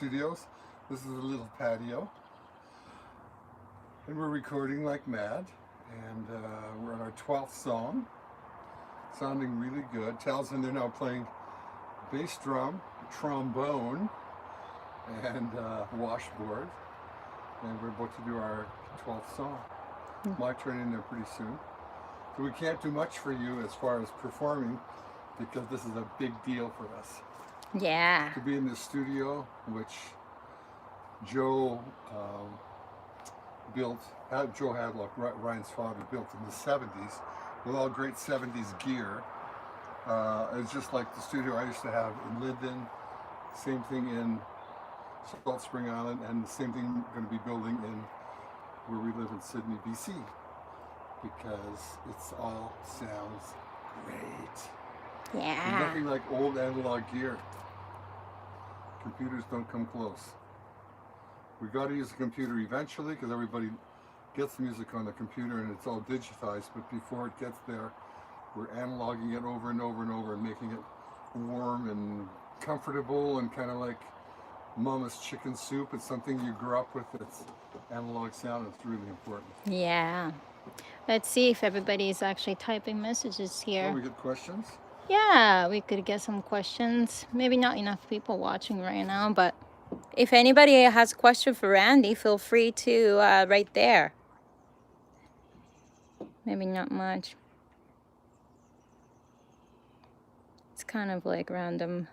Studios. This is a little patio, and we're recording like mad. And we're on our 12th song, sounding really good. Tal's in there now playing bass drum, trombone, and washboard. And we're about to do our 12th song. My turn in there pretty soon. So we can't do much for you as far as performing because this is a big deal for us. Yeah. To be in the studio, which Joe built, Joe Hadlock, Ryan's father, built in the 70s with all great 70s gear. It's just like the studio I used to have in Linden, same thing in Salt Spring Island, and the same thing we're going to be building in where we live in Sydney, BC, because it's all sounds great. There's Yeah. nothing like old analog gear. Computers don't come close. We got to use a computer eventually because everybody gets music on the computer and it's all digitized, but before it gets there, we're analoging it over and over and over and making it warm and comfortable and kind of like mama's chicken soup. It's something you grew up with. It's analog sound. It's really important. Yeah. Let's see if everybody's actually typing messages Oh, here. we get questions? Yeah, we could get some questions. Maybe not enough people watching right now, but if anybody has a question for Randy, feel free to right there. Maybe not much. It's kind of like random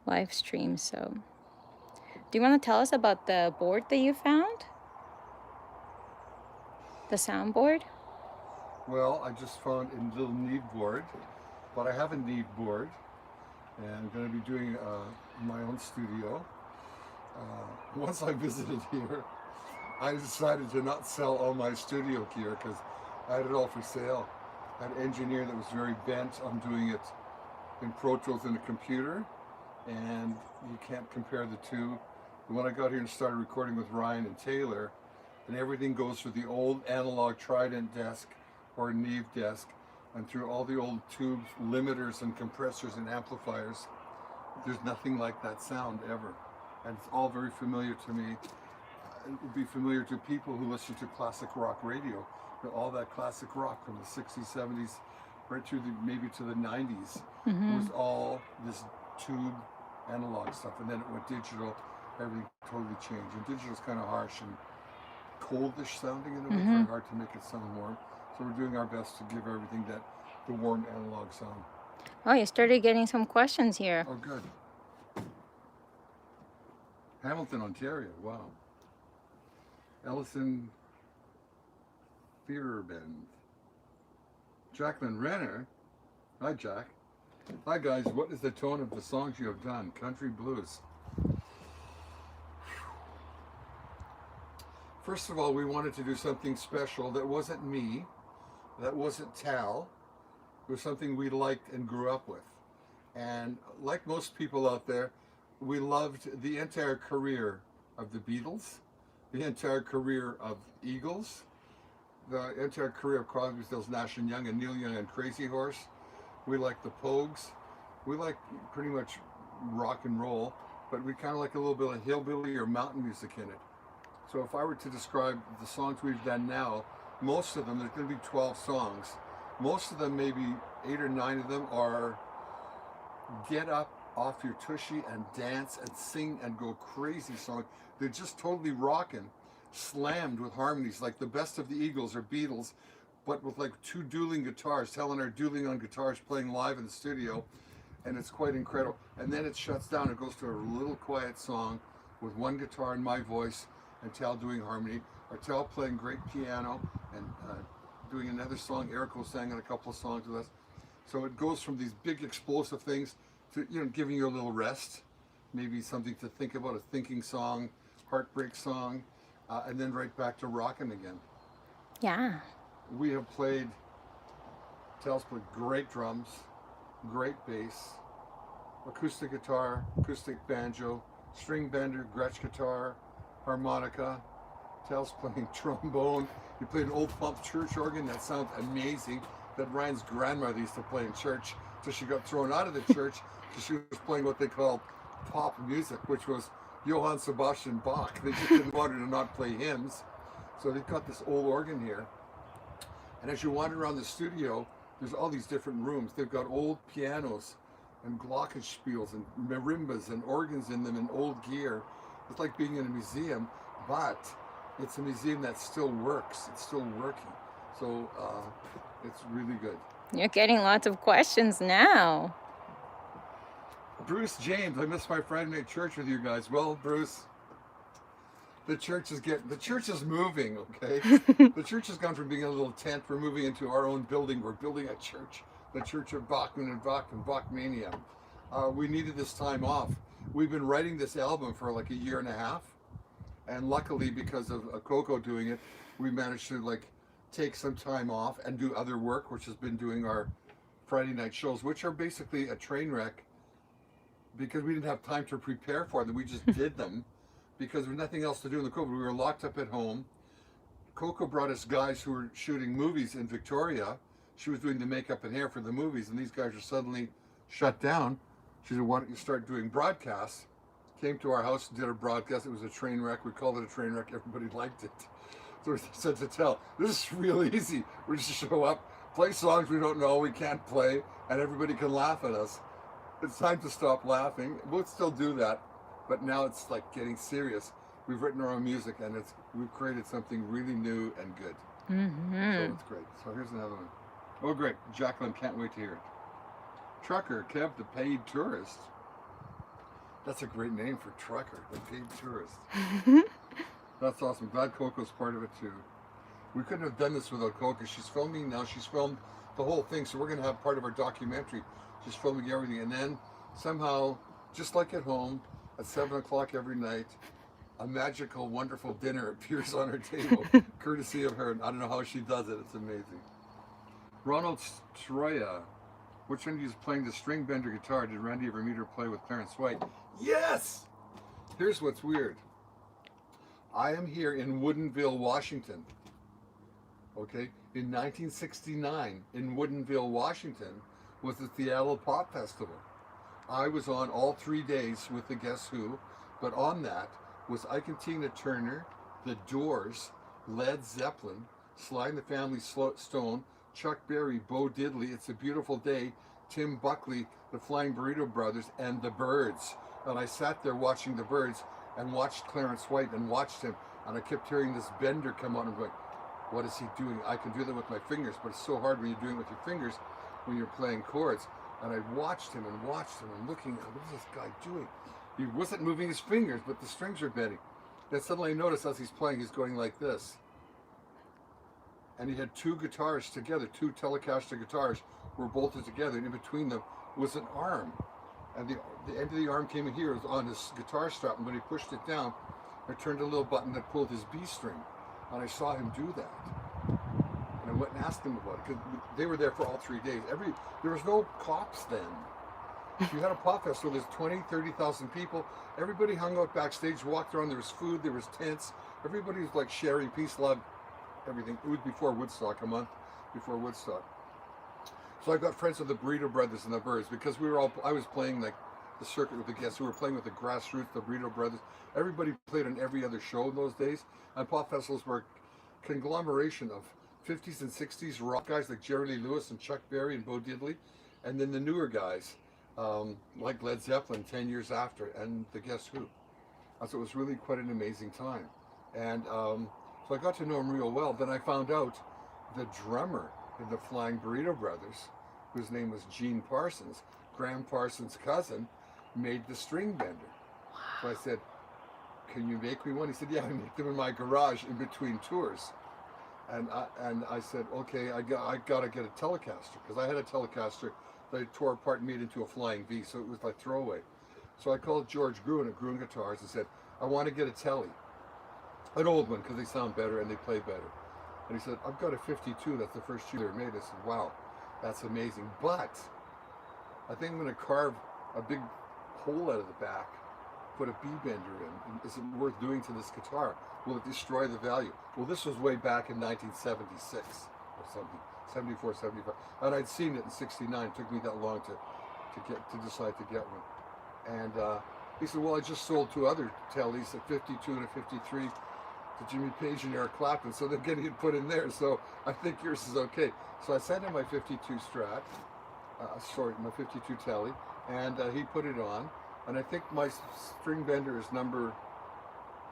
live stream, so. Do you want to tell us about the board that you found? The soundboard? Well, I just found a little Neve board, but I have a Neve board, and I'm going to be doing my own studio. Once I visited here, I decided to not sell all my studio gear because I had it all for sale. I had an engineer that was very bent on doing it in Pro Tools in a computer, and you can't compare the two. And when I got here and started recording with Ryan and Taylor, and everything goes through the old analog Trident desk or Neve desk and through all the old tubes, limiters and compressors and amplifiers, there's nothing like that sound ever. And it's all very familiar to me. It would be familiar to people who listen to classic rock radio. All that classic rock from the 60s, 70s, right through maybe to the 90s, was all this tube analog stuff. And then it went digital, everything totally changed. And digital's kind of harsh and coldish sounding in a way, very hard to make it sound warm. So we're doing our best to give everything that the warm analog sound. Oh, you started getting some questions here. Oh, good. Hamilton, Ontario. Wow. Ellison Fearbend. Jacqueline Renner. Hi, Jack. Hi, guys. What is the tone of the songs you have done? Country blues. First of all, we wanted to do something special that wasn't me, that wasn't Tal. It was something we liked and grew up with. And like most people out there, we loved the entire career of the Beatles, the entire career of Eagles, the entire career of Crosby, Stills, Nash and Young, and Neil Young and Crazy Horse. We like the Pogues. We like pretty much rock and roll, but we kind of like a little bit of hillbilly or mountain music in it. So if I were to describe the songs we've done now, most of them, there's going to be 12 songs. Most of them, maybe 8 or 9 of them, are get up off your tushy and dance and sing and go crazy songs. They're just totally rocking, slammed with harmonies, like the best of the Eagles or Beatles, but with like 2 dueling guitars. Helen are dueling on guitars, playing live in the studio, and it's quite incredible. And then it shuts down. It goes to a little quiet song with 1 guitar and my voice, and Tal doing harmony, or Tal playing great piano and doing another song. Erico sang in a couple of songs with us. So it goes from these big explosive things to, giving you a little rest, maybe something to think about, a thinking song, heartbreak song, and then right back to rocking again. Yeah. We have played, Tal's played great drums, great bass, acoustic guitar, acoustic banjo, string bender, Gretsch guitar, harmonica. Tal's playing trombone. He played an old pump church organ that sounds amazing, that Ryan's grandmother used to play in church till she got thrown out of the church because she was playing what they called pop music, which was Johann Sebastian Bach. They just didn't want her to not play hymns. So they've got this old organ here. And as you wander around the studio, there's all these different rooms. They've got old pianos and glockenspiels and marimbas and organs in them and old gear. It's like being in a museum, but it's a museum that still works. It's still working. So it's really good. You're getting lots of questions now. Bruce James, I missed my Friday night church with you guys. Well, Bruce, the church is moving, okay? The church has gone from being a little tent, we're moving into our own building. We're building a church, the Church of Bachman Bachman, Bachmania. We needed this time off. We've been writing this album for like a year and a half, and luckily because of Coco doing it, we managed to like take some time off and do other work, which has been doing our Friday night shows, which are basically a train wreck because we didn't have time to prepare for them. We just did them because there was nothing else to do in the COVID. We were locked up at home. Coco brought us guys who were shooting movies in Victoria. She was doing the makeup and hair for the movies, and these guys were suddenly shut down. She said, why don't you start doing broadcasts? Came to our house and did a broadcast. It was a train wreck. We called it a train wreck. Everybody liked it. So we said to tell, this is real easy. We just show up, play songs we don't know, we can't play, and everybody can laugh at us. It's time to stop laughing. We'll still do that, but now it's like getting serious. We've written our own music, and we've created something really new and good. So it's great. So here's another one. Oh, great. Jacqueline can't wait to hear it. Trucker, Kev, the paid tourist. That's a great name for trucker, the paid tourist. That's awesome. Glad Coco's part of it too. We couldn't have done this without Coco. She's filming now. She's filmed the whole thing, so we're going to have part of our documentary. She's filming everything, and then somehow, just like at home, at 7 o'clock every night, a magical, wonderful dinner appears on her table, courtesy of her. And I don't know how she does it. It's amazing. Ronald Stroya, which one of you is playing the string bender guitar? Did Randy ever meet or play with Clarence White? Yes! Here's what's weird. I am here in Woodinville, Washington. Okay? In 1969, in Woodinville, Washington, was the Seattle Pop Festival. I was on all 3 days with the Guess Who, but on that was Ike and Tina Turner, The Doors, Led Zeppelin, Sly and the Family Stone, Chuck Berry, Bo Diddley, It's a Beautiful Day, Tim Buckley, the Flying Burrito Brothers, and the Byrds. And I sat there watching the Byrds and watched Clarence White and watched him, and I kept hearing this bender come on and going, what is he doing? I can do that with my fingers, but it's so hard when you're doing it with your fingers when you're playing chords. And I watched him and looking, what is this guy doing? He wasn't moving his fingers, but the strings were bending. Then suddenly I noticed as he's playing, he's going like this. And he had two guitars together, two Telecaster guitars were bolted together, and in between them was an arm. And the end of the arm came in here, it was on his guitar strap, and when he pushed it down, I turned a little button that pulled his B string. And I saw him do that. And I went and asked him about it, because they were there for all 3 days. There was no cops then. You had a pop festival, there's 20, 30,000 people. Everybody hung out backstage, walked around, there was food, there was tents. Everybody was like sharing peace, love, everything. It was before Woodstock, a month before Woodstock. So I got friends with the Burrito Brothers and the Byrds, because I was playing like the circuit with the Guests, who were playing with the Grassroots, the Burrito Brothers. Everybody played on every other show in those days. And pop festivals were a conglomeration of 50s and 60s rock guys like Jerry Lee Lewis and Chuck Berry and Bo Diddley, and then the newer guys like Led Zeppelin 10 years after, and the Guess Who. So it was really quite an amazing time. And so I got to know him real well. Then I found out the drummer in the Flying Burrito Brothers, whose name was Gene Parsons, Graham Parsons' cousin, made the string bender. So I said, can you make me one? He said, yeah, I make them in my garage in between tours. And I said, okay, I got to get a Telecaster, because I had a Telecaster that I tore apart and made into a Flying V, so it was like throwaway. So I called George Gruen at Gruen Guitars and said, I want to get a Telly, an old one, because they sound better and they play better. And he said, I've got a 52, that's the first year they made. I said, wow, that's amazing, but I think I'm going to carve a big hole out of the back, put a B-bender in. Is it worth doing to this guitar? Will it destroy the value? Well, this was way back in 1976 or something, 74, 75. And I'd seen it in 69. It took me that long to decide to get one. And He said, well, I just sold 2 other tellies, a 52 and a 53, to Jimmy Page and Eric Clapton, so they're getting it put in there. So I think yours is okay. So I sent him my 52 Strat, my 52 telly, and he put it on. And I think my string bender is number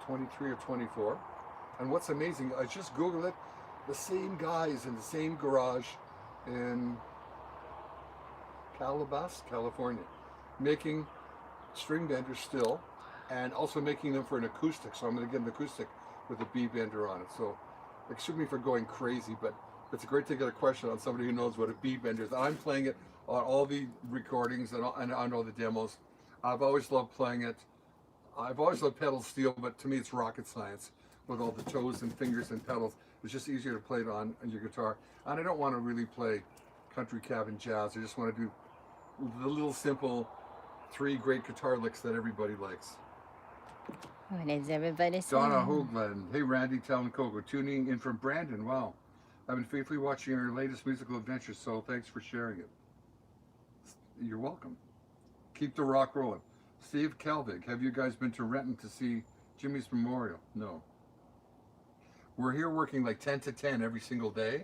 23 or 24. And what's amazing, I just Googled it, the same guys in the same garage in Calabasas, California, making string benders still, and also making them for an acoustic. So I'm going to get an acoustic with a B bender on it. So excuse me for going crazy, but it's great to get a question on somebody who knows what a B bender is. I'm playing it on all the recordings and on all the demos. I've always loved playing it. I've always loved pedal steel, but to me it's rocket science with all the toes and fingers and pedals. It's just easier to play it on your guitar. And I don't want to really play country cabin jazz. I just want to do the little simple 3 great guitar licks that everybody likes. What is everybody saying? Donna Hoagland. Hey Randy, Tal and Coco. Tuning in from Brandon. Wow. I've been faithfully watching your latest musical adventures, so thanks for sharing it. You're welcome. Keep the rock rolling. Steve Kelvig, have you guys been to Renton to see Jimmy's Memorial? No. We're here working like 10 to 10 every single day,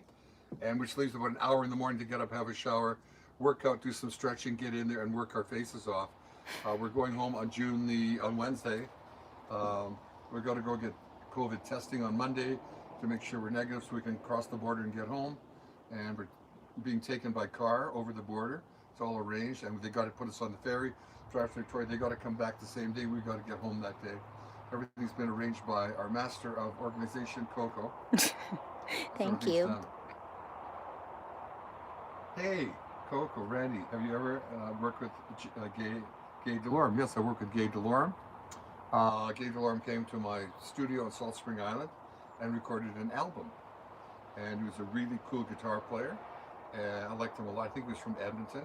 and which leaves about an hour in the morning to get up, have a shower, work out, do some stretching, get in there and work our faces off. We're going home on Wednesday. We're going to go get COVID testing on Monday to make sure we're negative so we can cross the border and get home. And we're being taken by car over the border. It's all arranged, and they got to put us on the ferry, drive to Victoria. They got to come back the same day. We got to get home that day. Everything's been arranged by our master of organization, Coco. Thank you. Done. Hey, Coco, Randy, have you ever worked with Gay Delorme? Yes, I work with Gay Delorme. Gay Delorme came to my studio in Salt Spring Island and recorded an album. And he was a really cool guitar player. And I liked him a lot. I think he was from Edmonton.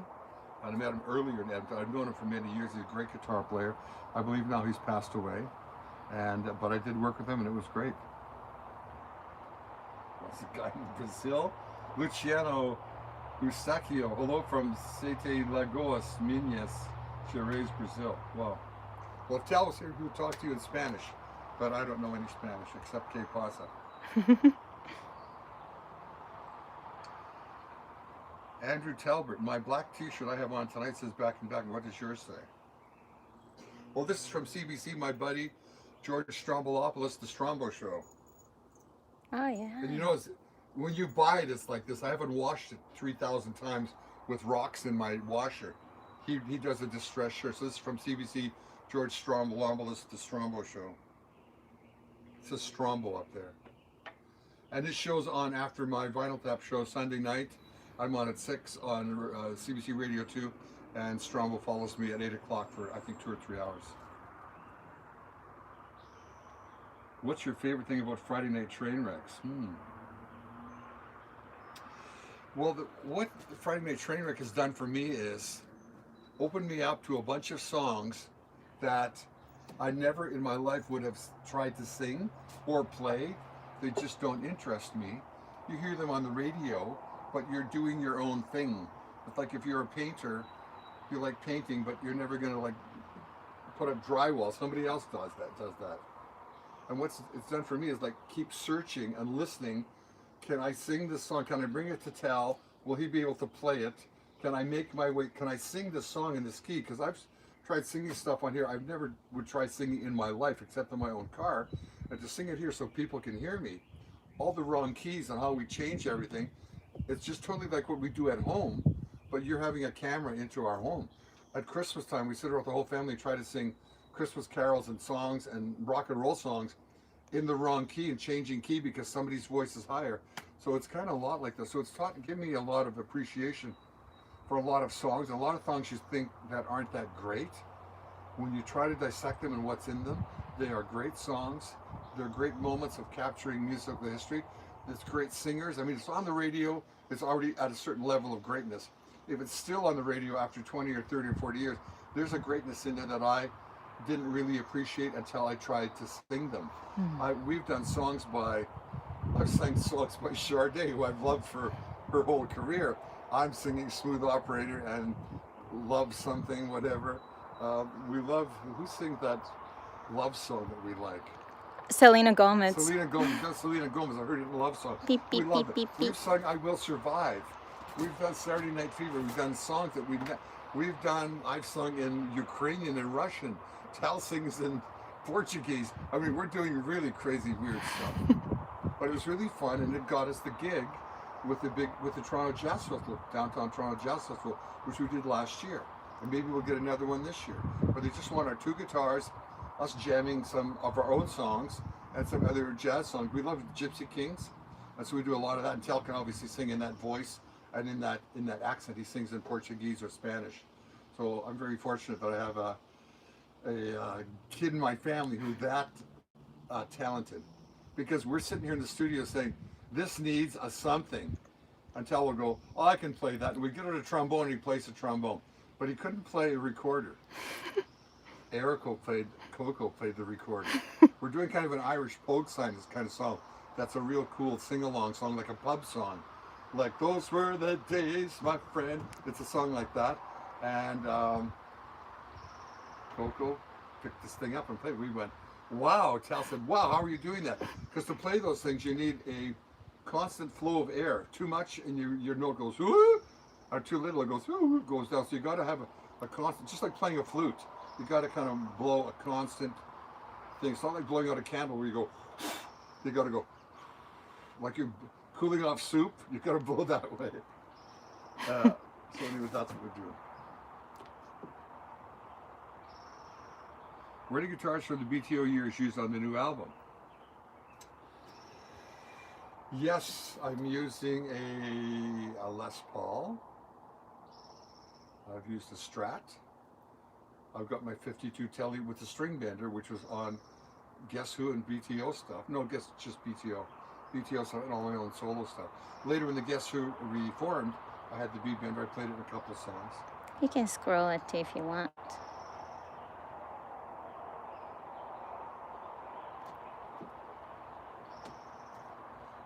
And I met him earlier in Edmonton. I've known him for many years. He's a great guitar player. I believe now he's passed away. But I did work with him, and it was great. That's a guy in Brazil. Luciano Eustáquio. Hello from Sete Lagoas, Minas Gerais, Brazil. Wow. Well, if Tal was here, he would talk to you in Spanish. But I don't know any Spanish except que pasa. Andrew Talbert, my black t-shirt I have on tonight says Bachman Bachman. What does yours say? Well, this is from CBC, my buddy, George Strombolopoulos, The Strombo Show. Oh, yeah. And you know, when you buy it, it's like this. I haven't washed it 3,000 times with rocks in my washer. He does a distress shirt. So this is from CBC, George Strombolopoulos, The Strombo Show. It says Strombo up there. And this show's on after my Vinyl Tap show Sunday night. I'm on at 6 on CBC Radio 2, and Strombo follows me at 8 o'clock for, I think, 2 or 3 hours. What's your favorite thing about Friday Night Trainwrecks? Well, what the Friday Night Trainwreck has done for me is opened me up to a bunch of songs that I never in my life would have tried to sing or play. They just don't interest me. You hear them on the radio, but you're doing your own thing. It's like if you're a painter, you like painting, but you're never gonna like put up drywall. Somebody else does that. And what's it's done for me is like keep searching and listening. Can I sing this song? Can I bring it to Tal? Will he be able to play it? Can I make my way? Can I sing this song in this key? Because I've tried singing stuff on here. I've never would try singing in my life except in my own car. And to sing it here so people can hear me. All the wrong keys and how we change everything. It's just totally like what we do at home, but you're having a camera into our home. At Christmas time, we sit around with the whole family and try to sing Christmas carols and songs and rock and roll songs in the wrong key and changing key because somebody's voice is higher. So it's kind of a lot like this. So it's given me a lot of appreciation for a lot of songs. And a lot of songs you think that aren't that great. When you try to dissect them and what's in them, they are great songs. They're great moments of capturing musical history. It's great singers. I mean, it's on the radio. It's already at a certain level of greatness. If it's still on the radio after 20 or 30 or 40 years, there's a greatness in there that I didn't really appreciate until I tried to sing them. We've done songs I've sang songs by Sade, who I've loved for her whole career. I'm singing Smooth Operator and Love Something, whatever. We love, who sings that love song that we like? Selena Gomez. Selena Gomez. That's Selena Gomez. I heard it in Love Song. Beep, We beep, love beep, it. beep, beep. We've sung I Will Survive. We've done Saturday Night Fever. We've done songs that we've done, I've sung in Ukrainian and Russian. Tal sings in Portuguese. I mean, we're doing really crazy, weird stuff. But it was really fun, and it got us the gig with the Toronto Jazz Festival, downtown Toronto Jazz Festival, which we did last year. And maybe we'll get another one this year. But they just want our two guitars, us jamming some of our own songs and some other jazz songs. We love Gypsy Kings, and so we do a lot of that. And Tel can obviously sing in that voice and in that accent. He sings in Portuguese or Spanish. So I'm very fortunate that I have a kid in my family who's that talented. Because we're sitting here in the studio saying, this needs a something. Until we'll go, oh, I can play that. And we get out a trombone and he plays the trombone. But he couldn't play a recorder. Coco played the recorder. We're doing kind of an Irish folk sign, this kind of song. That's a real cool sing-along song, like a pub song. Like, those were the days, my friend. It's a song like that. And Coco picked this thing up and played. We went, wow. Tal said, wow, how are you doing that? Because to play those things, you need a constant flow of air. Too much and your note goes, ooh, or too little, it goes, ooh, goes down. So you got to have a constant, just like playing a flute. You got to kind of blow a constant thing. It's not like blowing out a candle where you go, you got to go, like you're cooling off soup, you got to blow that way. So anyway, that's what we're doing. Where are the guitars from the BTO years used on the new album? Yes, I'm using a Les Paul. I've used a Strat. I've got my 52 Telly with the string bender, which was on Guess Who and BTO stuff. No, just BTO. BTO stuff and all my own solo stuff. Later when the Guess Who reformed, I had the beat bender. I played it in a couple of songs. You can scroll it too if you want.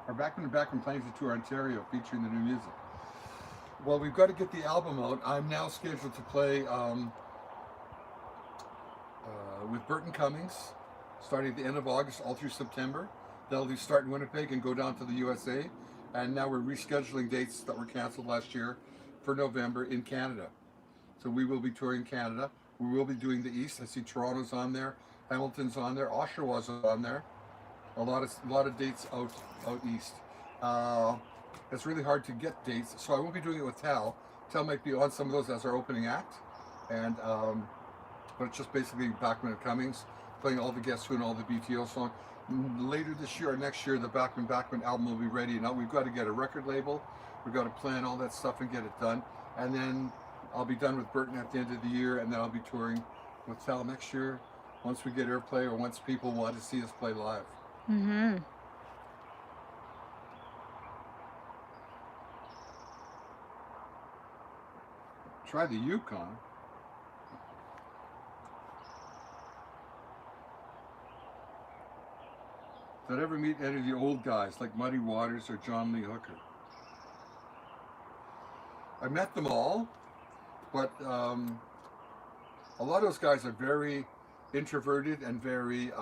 Our Bachman Bachman plans to tour Ontario featuring the new music. Well, we've got to get the album out. I'm now scheduled to play with Burton Cummings, starting at the end of August all through September. They'll do start in Winnipeg and go down to the USA. And now we're rescheduling dates that were canceled last year for November in Canada. So we will be touring Canada. We will be doing the East. I see Toronto's on there, Hamilton's on there, Oshawa's on there. A lot of dates out east. It's really hard to get dates, so I won't be doing it with Tal. Tal might be on some of those as our opening act, and but it's just basically Bachman and Cummings playing all the Guess Who and all the BTO songs. Later this year or next year, the Bachman Bachman album will be ready. Now we've got to get a record label, we've got to plan all that stuff and get it done, and then I'll be done with Burton at the end of the year, and then I'll be touring with Tal next year once we get airplay or once people want to see us play live. Mm-hmm. Try the Yukon. Did I ever meet any of the old guys like Muddy Waters or John Lee Hooker? I met them all, but a lot of those guys are very introverted and very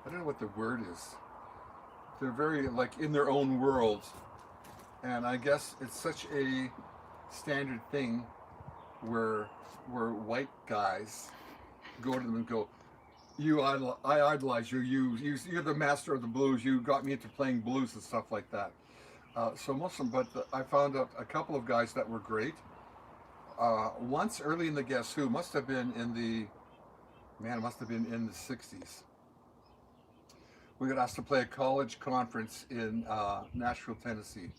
I don't know what the word is. They're very like in their own world, and I guess it's such a standard thing where white guys go to them and go, I idolize you. You're the master of the blues. You got me into playing blues and stuff like that. So most of them, but I found out a couple of guys that were great. Once early in the Guess Who, must have been in the 60s. We got asked to play a college conference in Nashville, Tennessee.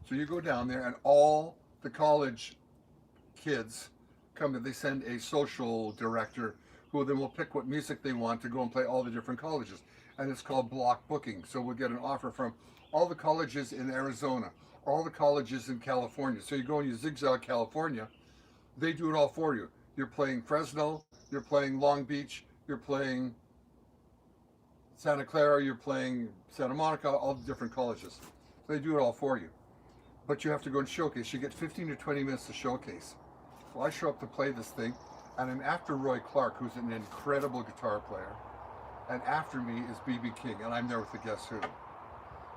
So you go down there and all the college kids come in. They send a social director who then will pick what music they want to go and play all the different colleges. And it's called block booking. So we'll get an offer from all the colleges in Arizona, all the colleges in California. So you go and you zigzag California. They do it all for you. You're playing Fresno, you're playing Long Beach, you're playing Santa Clara, you're playing Santa Monica, all the different colleges. They do it all for you. but you have to go and showcase. You get 15 to 20 minutes to showcase. Well, I show up to play this thing, and I'm after Roy Clark, who's an incredible guitar player, and after me is B.B. King, and I'm there with the Guess Who.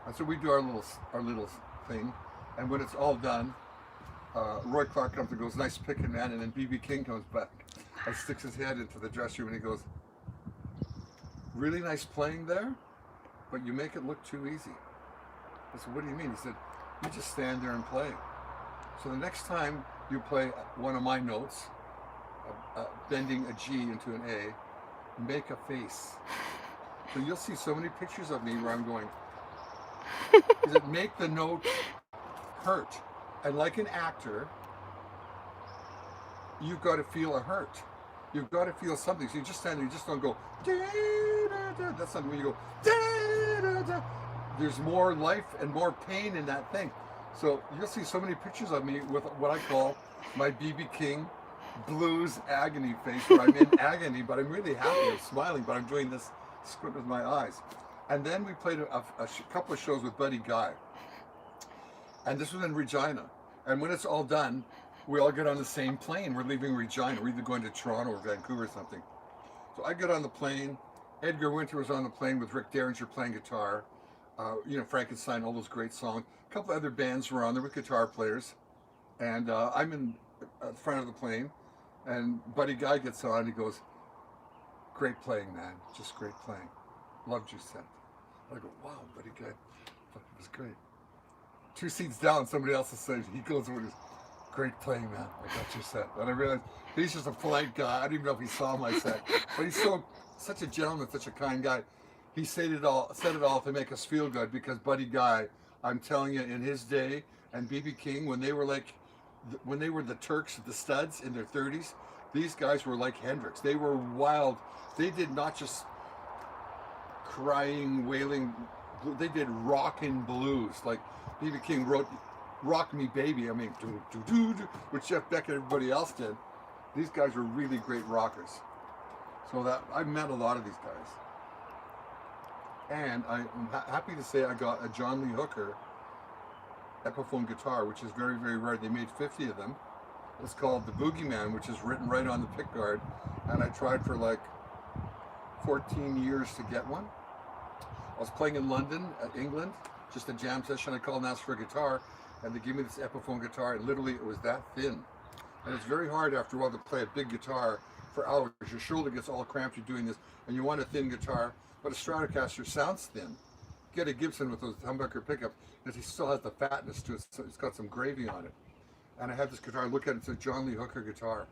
And so we do our little thing, and when it's all done, Roy Clark comes and goes, "Nice picking, man," and then B.B. King comes back and sticks his head into the dressing room, and he goes, "Really nice playing there, but you make it look too easy." I said, "What do you mean?" He said, "You just stand there and play. So the next time you play one of my notes, bending a G into an A, make a face." So you'll see so many pictures of me where I'm going, he said, "Make the note hurt." And like an actor, you've got to feel a hurt. You've got to feel something. So you just stand there, you just don't go, da, da, da. That's not when you go, da, da, da. There's more life and more pain in that thing. So you'll see so many pictures of me with what I call my B.B. King blues agony face, where I'm in agony, but I'm really happy, I'm smiling, but I'm doing this squint with my eyes. And then we played a couple of shows with Buddy Guy. And this was in Regina. And when it's all done, we all get on the same plane. We're leaving Regina. We're either going to Toronto or Vancouver or something. So I get on the plane. Edgar Winter was on the plane with Rick Derringer playing guitar. Frankenstein, all those great songs. A couple other bands were on there with guitar players. And I'm in the front of the plane. And Buddy Guy gets on. He goes, "Great playing, man. Just great playing. Loved your set." I go, "Wow, Buddy Guy. It was great." 2 seats down, somebody else is saying, he goes over and goes, "Great playing, man. I got your set." And I realized he's just a polite guy. I don't even know if he saw my set. But he's such a gentleman, such a kind guy. He said it all to make us feel good, because Buddy Guy, I'm telling you, in his day, and B.B. King, when they were the Turks, the Studs in their 30s, these guys were like Hendrix. They were wild. They did not just crying, wailing, they did rockin' blues. Like B.B. King wrote "Rock Me Baby," I mean, do, do, do, do, which Jeff Beck and everybody else did. These guys were really great rockers. So that I met a lot of these guys. And I'm happy to say I got a John Lee Hooker Epiphone guitar, which is very, very rare. They made 50 of them. It's called the Boogeyman, which is written right on the pickguard. And I tried for like 14 years to get one. I was playing in London, England, just a jam session. I called and asked for a guitar, and they gave me this Epiphone guitar, and literally it was that thin. And it's very hard after a while to play a big guitar for hours. Your shoulder gets all cramped, you're doing this, and you want a thin guitar, but a Stratocaster sounds thin. Get a Gibson with those humbucker pickups, and it still has the fatness to it, so it's got some gravy on it. And I have this guitar, look at it, it's a John Lee Hooker guitar.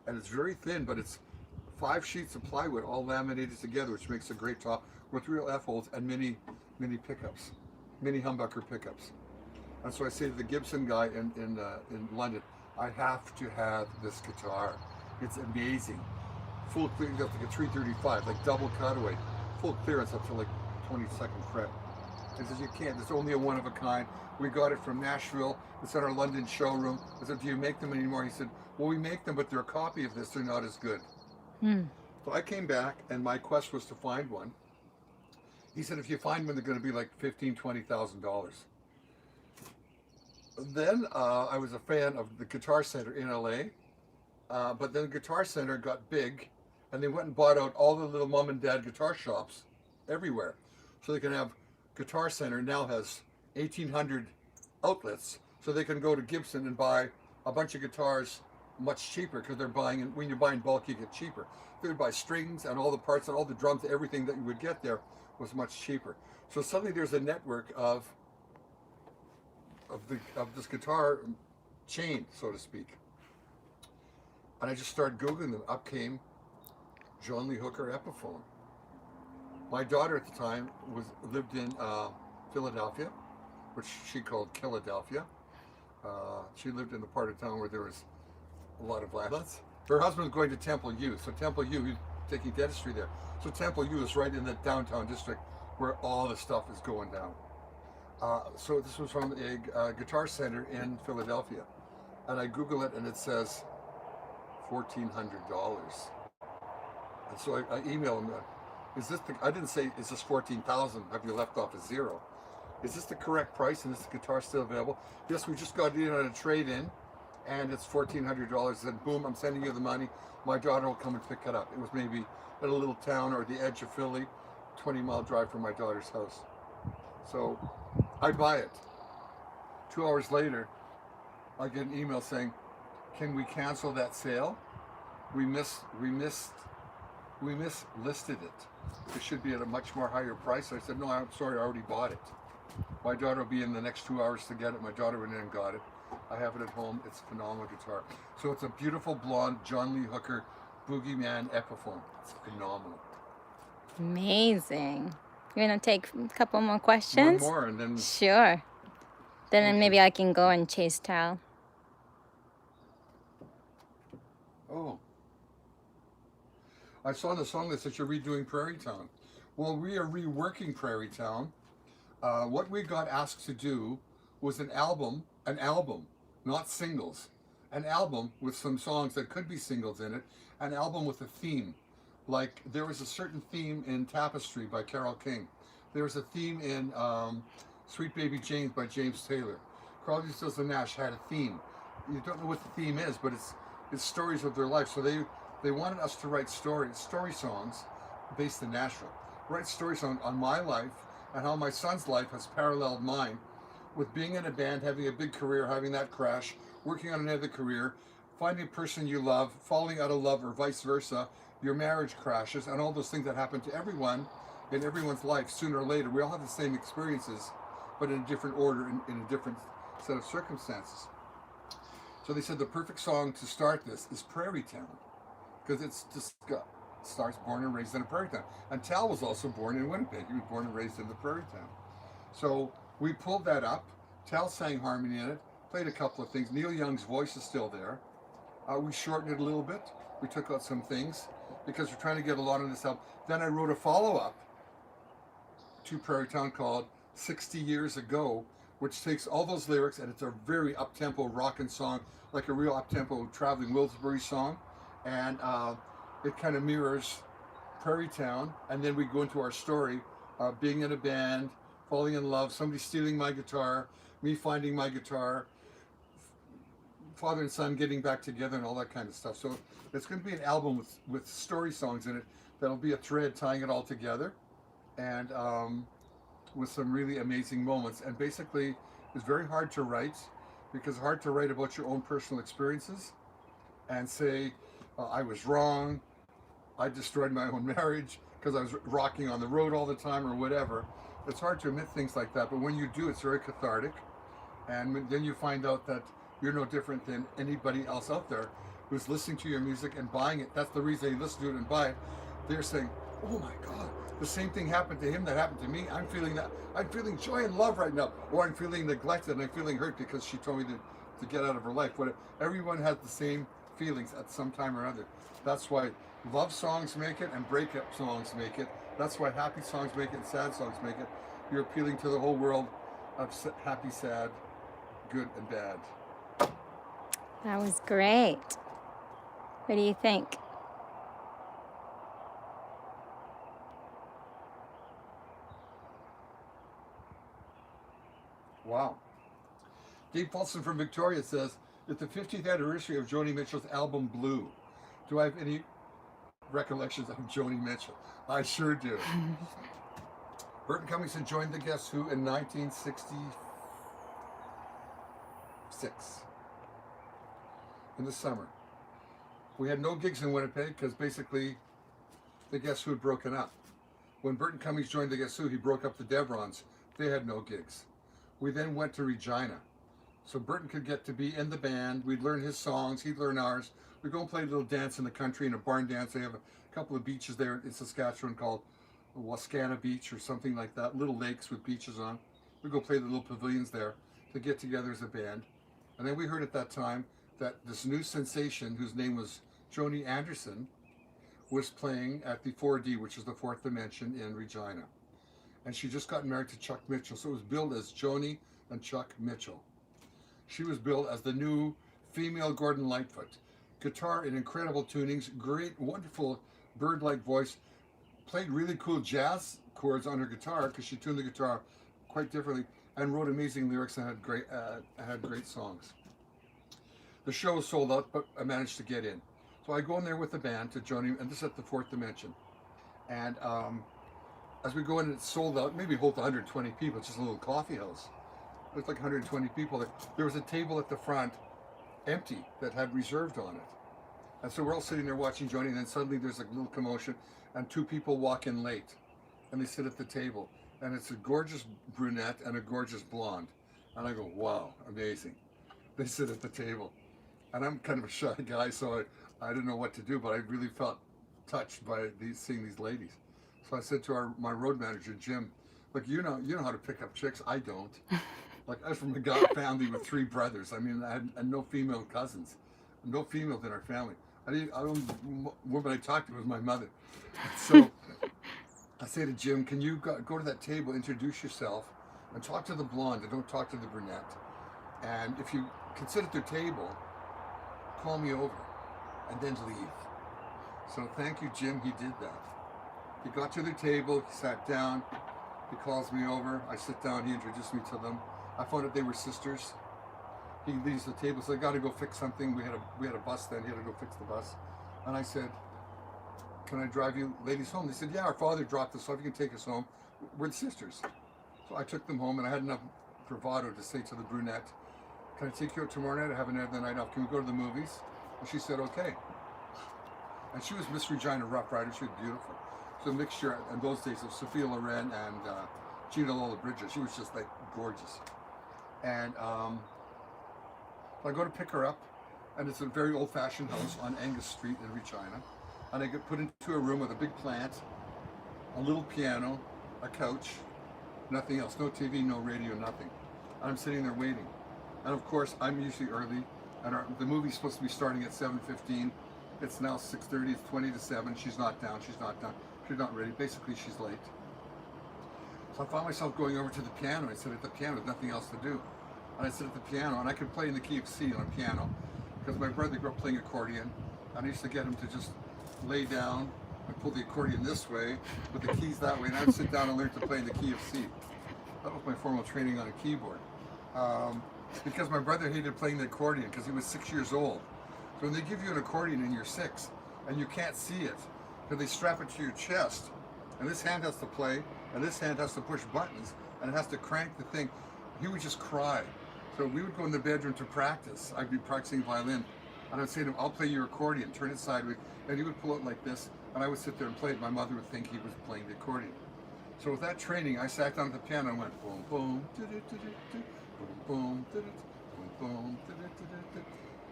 And it's very thin, but it's 5 sheets of plywood all laminated together, which makes a great top with real F-holes and mini pickups, mini humbucker pickups. And so I say to the Gibson guy in London, "I have to have this guitar. It's amazing. Full clearance up to like a 335, like double cutaway, full clearance up to like 22nd fret." He says, "You can't. It's only a one of a kind. We got it from Nashville. It's in our London showroom." I said, "Do you make them anymore?" He said, "Well, we make them, but they're a copy of this. They're not as good." So I came back, and my quest was to find one. He said, "If you find one, they're going to be like $15,000-$20,000. Then I was a fan of the Guitar Center in LA, but then the Guitar Center got big, and they went and bought out all the little mom and dad guitar shops everywhere. So they can have Guitar Center now has 1,800 outlets, so they can go to Gibson and buy a bunch of guitars much cheaper, because they're buying, and when you're buying bulk, you get cheaper. They would buy strings and all the parts and all the drums, everything that you would get there was much cheaper. So suddenly there's a network of this guitar chain, so to speak. And I just started Googling them. Up came John Lee Hooker Epiphone. My daughter at the time lived in Philadelphia, which she called Philadelphia. She lived in the part of town where there was a lot of violence. Her husband was going to Temple U, so Temple U, he's taking dentistry there. So Temple U is right in the downtown district where all the stuff is going down. So this was from a Guitar Center in Philadelphia. And I Google it, and it says $1,400. And so I email him, "Is this I didn't say, is this 14,000? Have you left off a zero?" is this the correct price and is the guitar still available? Yes, we just got it on a trade-in and it's $1,400. And boom, I'm sending you the money. My daughter will come and pick it up. It was maybe at a little town or the edge of Philly, 20-mile drive from my daughter's house. So I buy it. 2 hours later, I get an email saying, can we cancel that sale? We mislisted it. It should be at a much more higher price. I said, no, I'm sorry, I already bought it. My daughter will be in the next 2 hours to get it. My daughter went in and got it. I have it at home. It's a phenomenal guitar. So it's a beautiful blonde John Lee Hooker Boogeyman Epiphone. It's phenomenal. Amazing. You're gonna take a couple more One questions? more and then, Sure. Then okay. maybe I can go and chase Tal. Oh. I saw the song that said you're redoing Prairie Town. Well, we are reworking Prairie Town. What we got asked to do was an album, not singles, an album with some songs that could be singles in it, an album with a theme. Like there was a certain theme in Tapestry by Carole King. There was a theme in Sweet Baby James by James Taylor. Crosby, Stills and Nash had a theme. You don't know what the theme is, but it's stories of their life. So they wanted us to write story songs based in Nashville. Write story songs on my life and how my son's life has paralleled mine with being in a band, having a big career, having that crash, working on another career, finding a person you love, falling out of love or vice versa, your marriage crashes, and all those things that happen to everyone in everyone's life sooner or later. We all have the same experiences, but in a different order, in a different set of circumstances. So they said the perfect song to start this is Prairie Town, because it's just starts born and raised in a prairie town. And Tal was also born in Winnipeg. He was born and raised in the prairie town. So we pulled that up. Tal sang harmony in it, played a couple of things. Neil Young's voice is still there. We shortened it a little bit. We took out some things because we're trying to get a lot on this album. Then I wrote a follow-up to Prairie Town called 60 Years Ago, which takes all those lyrics, and it's a very up-tempo rockin' song, like a real up-tempo Traveling Wilburys song. And it kind of mirrors Prairie Town. And then we go into our story, being in a band, falling in love, somebody stealing my guitar, me finding my guitar, father and son getting back together and all that kind of stuff. So it's going to be an album with story songs in it that'll be a thread tying it all together, and with some really amazing moments. And basically, it's very hard to write because it's hard to write about your own personal experiences and say, I was wrong, I destroyed my own marriage because I was rocking on the road all the time or whatever. It's hard to admit things like that, but when you do, it's very cathartic. And then you find out that you're no different than anybody else out there who's listening to your music and buying it. That's the reason they listen to it and buy it. They're saying, oh my God, the same thing happened to him that happened to me. I'm feeling that. I'm feeling joy and love right now. Or I'm feeling neglected and I'm feeling hurt because she told me to get out of her life. But everyone has the same feelings at some time or other. That's why love songs make it and breakup songs make it. That's why happy songs make it and sad songs make it. You're appealing to the whole world of happy, sad, good, and bad. That was great. What do you think? Wow. Dave Paulson from Victoria says, it's the 50th anniversary of Joni Mitchell's album Blue. Do I have any recollections of Joni Mitchell? I sure do. Burton Cummington joined the Guess Who in 1966 in the summer. We had no gigs in Winnipeg because basically the Guess Who had broken up. When Burton Cummings joined the Guess Who, he broke up the Devrons. They had no gigs. We then went to Regina. So Burton could get to be in the band. We'd learn his songs, he'd learn ours. We'd go and play a little dance in the country, in a barn dance. They have a couple of beaches there in Saskatchewan called Wascana Beach or something like that, little lakes with beaches on. We'd go play the little pavilions there to get together as a band. And then we heard at that time that this new sensation, whose name was Joni Anderson, was playing at the 4D, which is the Fourth Dimension in Regina. And she just got married to Chuck Mitchell, so it was billed as Joni and Chuck Mitchell. She was billed as the new female Gordon Lightfoot. Guitar in incredible tunings, great, wonderful bird-like voice, played really cool jazz chords on her guitar because she tuned the guitar quite differently and wrote amazing lyrics and had great songs. The show was sold out, but I managed to get in. So I go in there with the band to Joni, and this is at the Fourth Dimension. And as we go in, it's sold out. Maybe hold 120 people. It's just a little coffee house. It looked like 120 people. There was a table at the front, empty, that had reserved on it. And so we're all sitting there watching Joni, and then suddenly there's a little commotion, and two people walk in late, and they sit at the table. And it's a gorgeous brunette and a gorgeous blonde. And I go, wow, amazing. They sit at the table. And I'm kind of a shy guy, so I didn't know what to do, but I really felt touched by seeing these ladies. So I said to my road manager, Jim, look, you know how to pick up chicks. I don't. Like, I was from a family with 3 brothers. I mean, I had no female cousins, no females in our family. The only woman I talked to was my mother. So I say to Jim, can you go to that table, introduce yourself, and talk to the blonde, and don't talk to the brunette. And if you can sit at their table, call me over, and then leave. So thank you, Jim. He did that. He got to their table, he sat down, he calls me over, I sit down, he introduced me to them. I found out they were sisters. He leaves the table, so I got to go fix something. We had a bus then, he had to go fix the bus. And I said, can I drive you ladies home? They said, yeah, our father dropped us off, you can take us home. We're the sisters. So I took them home, and I had enough bravado to say to the brunette, can I take you out tomorrow night? I have another night off. Can we go to the movies? And she said, okay. And she was Miss Regina Rough Rider. She was beautiful. So a mixture in those days of Sophia Loren and Gina Lola Bridges. She was just like gorgeous. And I go to pick her up, and it's a very old-fashioned house on Angus Street in Regina. And I get put into a room with a big plant, a little piano, a couch, nothing else. No TV, no radio, nothing. And I'm sitting there waiting. And of course, I'm usually early, and the movie's supposed to be starting at 7:15. It's now 6:30, it's 20 to 7. She's not down, she's not ready. Basically, she's late. So I found myself going over to the piano. I sit at the piano with nothing else to do. And I sit at the piano, and I could play in the key of C on a piano, because my brother grew up playing accordion, and I used to get him to just lay down and pull the accordion this way, with the keys that way, and I'd sit down and learn to play in the key of C. That was my formal training on a keyboard. Because my brother hated playing the accordion because he was 6 years old. So when they give you an accordion and you're 6 and you can't see it, because they strap it to your chest, and this hand has to play, and this hand has to push buttons, and it has to crank the thing, he would just cry. So we would go in the bedroom to practice. I'd be practicing violin, and I'd say to him, I'll play your accordion, turn it sideways, and he would pull it like this, and I would sit there and play it. My mother would think he was playing the accordion. So with that training, I sat down at the piano and went boom, boom, boom, boom, boom,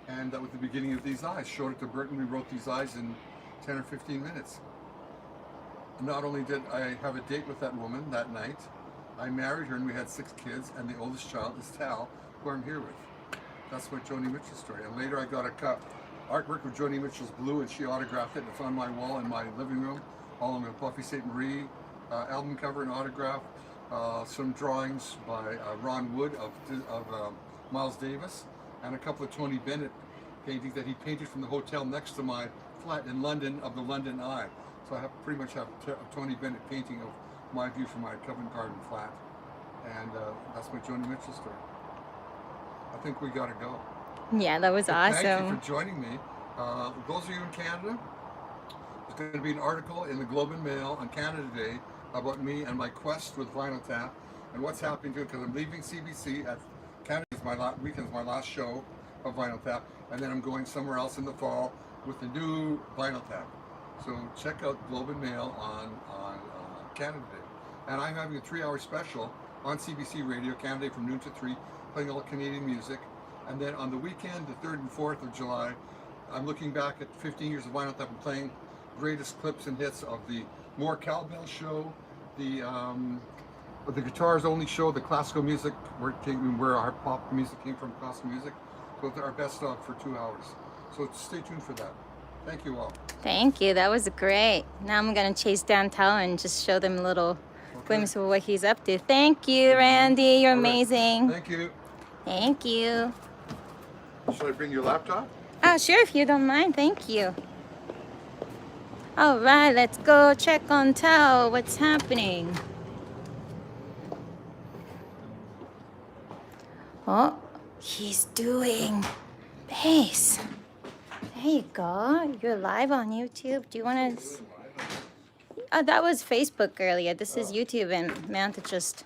and that was the beginning of These Eyes. Showed it to Burton. We wrote These Eyes in 10 or 15 minutes. Not only did I have a date with that woman that night, I married her and we had 6 kids, and the oldest child is Tal, who I'm here with. That's my Joni Mitchell story. And later I got a artwork of Joni Mitchell's Blue, and she autographed it. It's on my wall in my living room, all in a Buffy St. Marie album cover and autograph. Some drawings by Ron Wood of Miles Davis, and a couple of Tony Bennett paintings that he painted from the hotel next to my flat in London of the London Eye. So I pretty much have a Tony Bennett painting of my view from my Covent Garden flat. And that's my Joni Mitchell story. I think we gotta go. Yeah, that was awesome. Thank you for joining me. Those of you in Canada, there's going to be an article in the Globe and Mail on Canada Day about me and my quest with Vinyl Tap and what's happening to it, because I'm leaving CBC at Canada's my last show of Vinyl Tap, and then I'm going somewhere else in the fall with the new Vinyl Tap. So check out Globe and Mail on Canada Day. And I'm having a 3-hour special on CBC Radio, Canada Day from noon to 3, playing all Canadian music. And then on the weekend, the 3rd and 4th of July, I'm looking back at 15 years of Vinyl Tap and playing greatest clips and hits of the More Cowbell show, the Guitars Only show, the classical music, where our pop music came from, classical music. So it's our best of for 2 hours. So stay tuned for that. Thank you all. Thank you. That was great. Now I'm going to chase downtown and just show them a little glimpse of what he's up to. Thank you, Randy. You're amazing. Thank you. Thank you. Should I bring your laptop? Oh, sure, if you don't mind. Thank you. All right, let's go check on Tal. What's happening? Oh, he's doing bass. There you go. You're live on YouTube. Do you want to? That was Facebook earlier. This is YouTube, and meant to just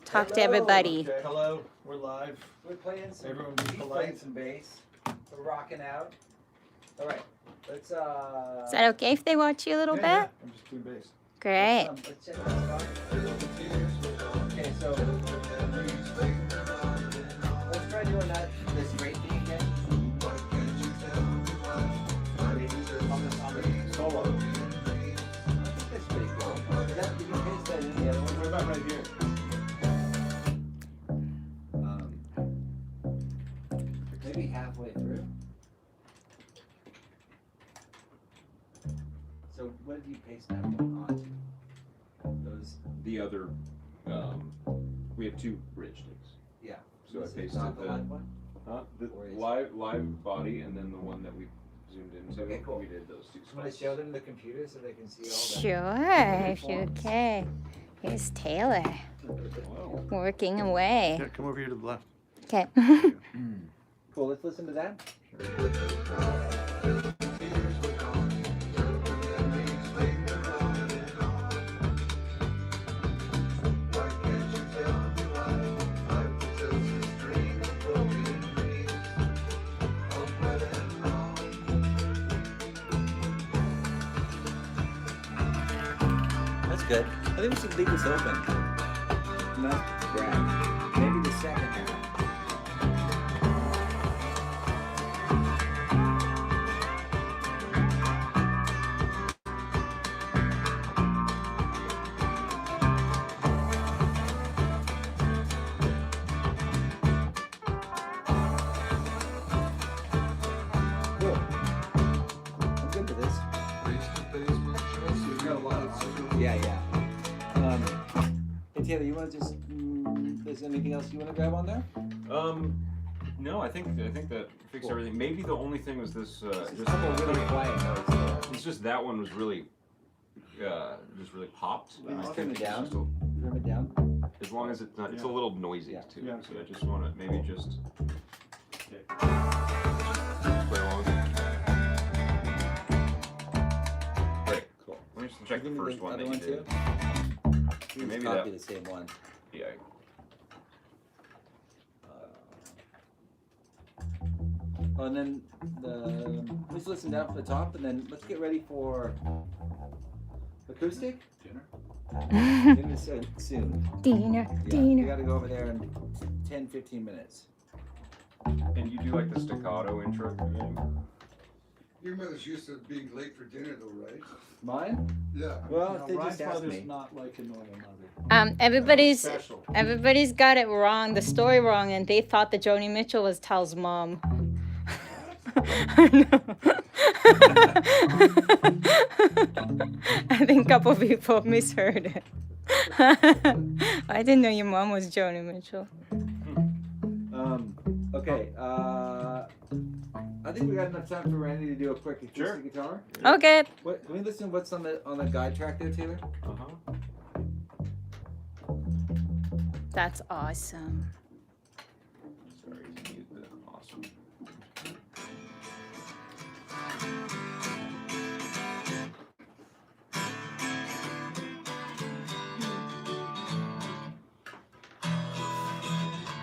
talk to everybody. Okay. Hello, we're live. We're playing some. Everyone be He's polite. playing some bass. We're rocking out. All right, let's. Is that okay if they watch you a little Yeah, bit? I'm just doing bass. Great. Let's check this out. Okay, so let's try doing this rate thing again. On the solo. That's pretty cool. Did you paste that in the other one? What about right here? Maybe halfway through. So what did you paste that one onto? Those. The other, we have two bridge sticks. Yeah. So I This is pasted not the live one? the Or is- live body and then the one that we zoomed into. Okay, cool. We did those two. I'm gonna show them the computer so they can see all Sure, if you okay. Here's Taylor Wow. working away. Yeah, come over here to the left. Okay. Cool, let's listen to that. That's good. I think we should leave this open. Not grab. Maybe the second half. Cool. I'm good with this. Yeah, yeah. Hey Taylor, you want to just? Is anything else you want to grab on there? No, I think that fixed Cool. everything. Maybe the only thing was this, There's just a couple really quiet notes there. it's just that one was really, just really popped. Well, I I'll think turn it it's down. just Turn it down. as long as it's not, it's a Yeah. little noisy Yeah. too. Yeah. So I just want to maybe just Okay. play along. Great. Cool. Let me just check the Give me first one other that you one too. did. Maybe Copy that. the same one. Yeah. And then let's listen down from the top, and then let's get ready for acoustic. Dinner? Dinner soon. Dinner, Yeah, we dinner. got to go over there in 10-15 minutes. And you do like the staccato intro at the beginning? Your mother's used to being late for dinner, though, right? Mine? Yeah. Well, No, they Ryan's just asked mother's me. not like a normal mother. Everybody's Special. got it wrong, the story wrong, and they thought that Joni Mitchell was Tal's mom. I think a couple people misheard it. I didn't know your mom was Joni Mitchell. Okay. I think we got enough time for Randy to do a quick acoustic Sure. guitar. Okay. What? Can we listen? What's on the guide track there, Taylor? Uh-huh. That's awesome. Sorry to mute the awesome.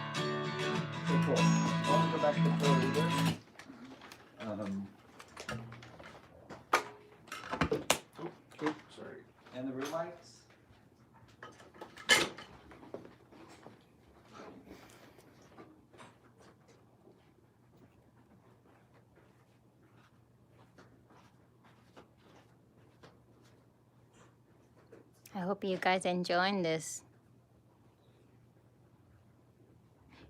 Okay, cool. I want to go back to the floor either. Oops, sorry. And the room lights. I hope you guys enjoying this.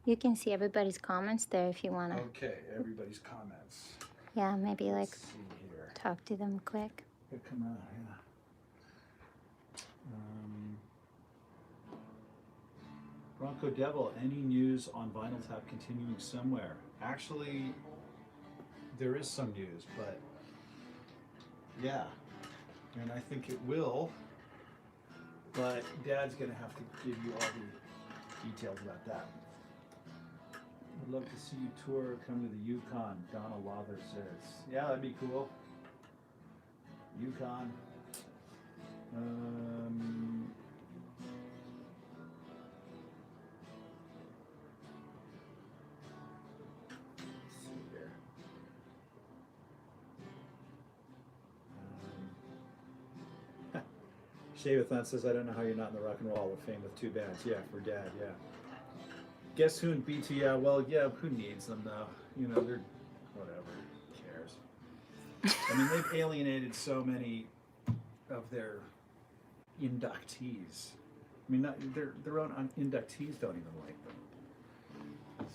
You can see everybody's comments there if you wanna. Okay, everybody's comments. Yeah, maybe like Let's see here. talk to them quick. Here, come on, yeah. Bronco Devil, any news on Vinyl Tap continuing somewhere? Actually, there is some news, but yeah, and I think it will. But Dad's gonna have to give you all the details about that. I'd love to see you tour, come to the Yukon, Donna Lawther says. Yeah, that'd be cool. Yukon. Let's see here. Shavathon says, I don't know how you're not in the Rock and Roll Hall of Fame with 2 bands. Yeah, for Dad, yeah. Guess who in BTL? Well, yeah, who needs them though? You know, they're whatever. Who cares? I mean, they've alienated so many of their inductees. I mean, not, their own inductees don't even like them.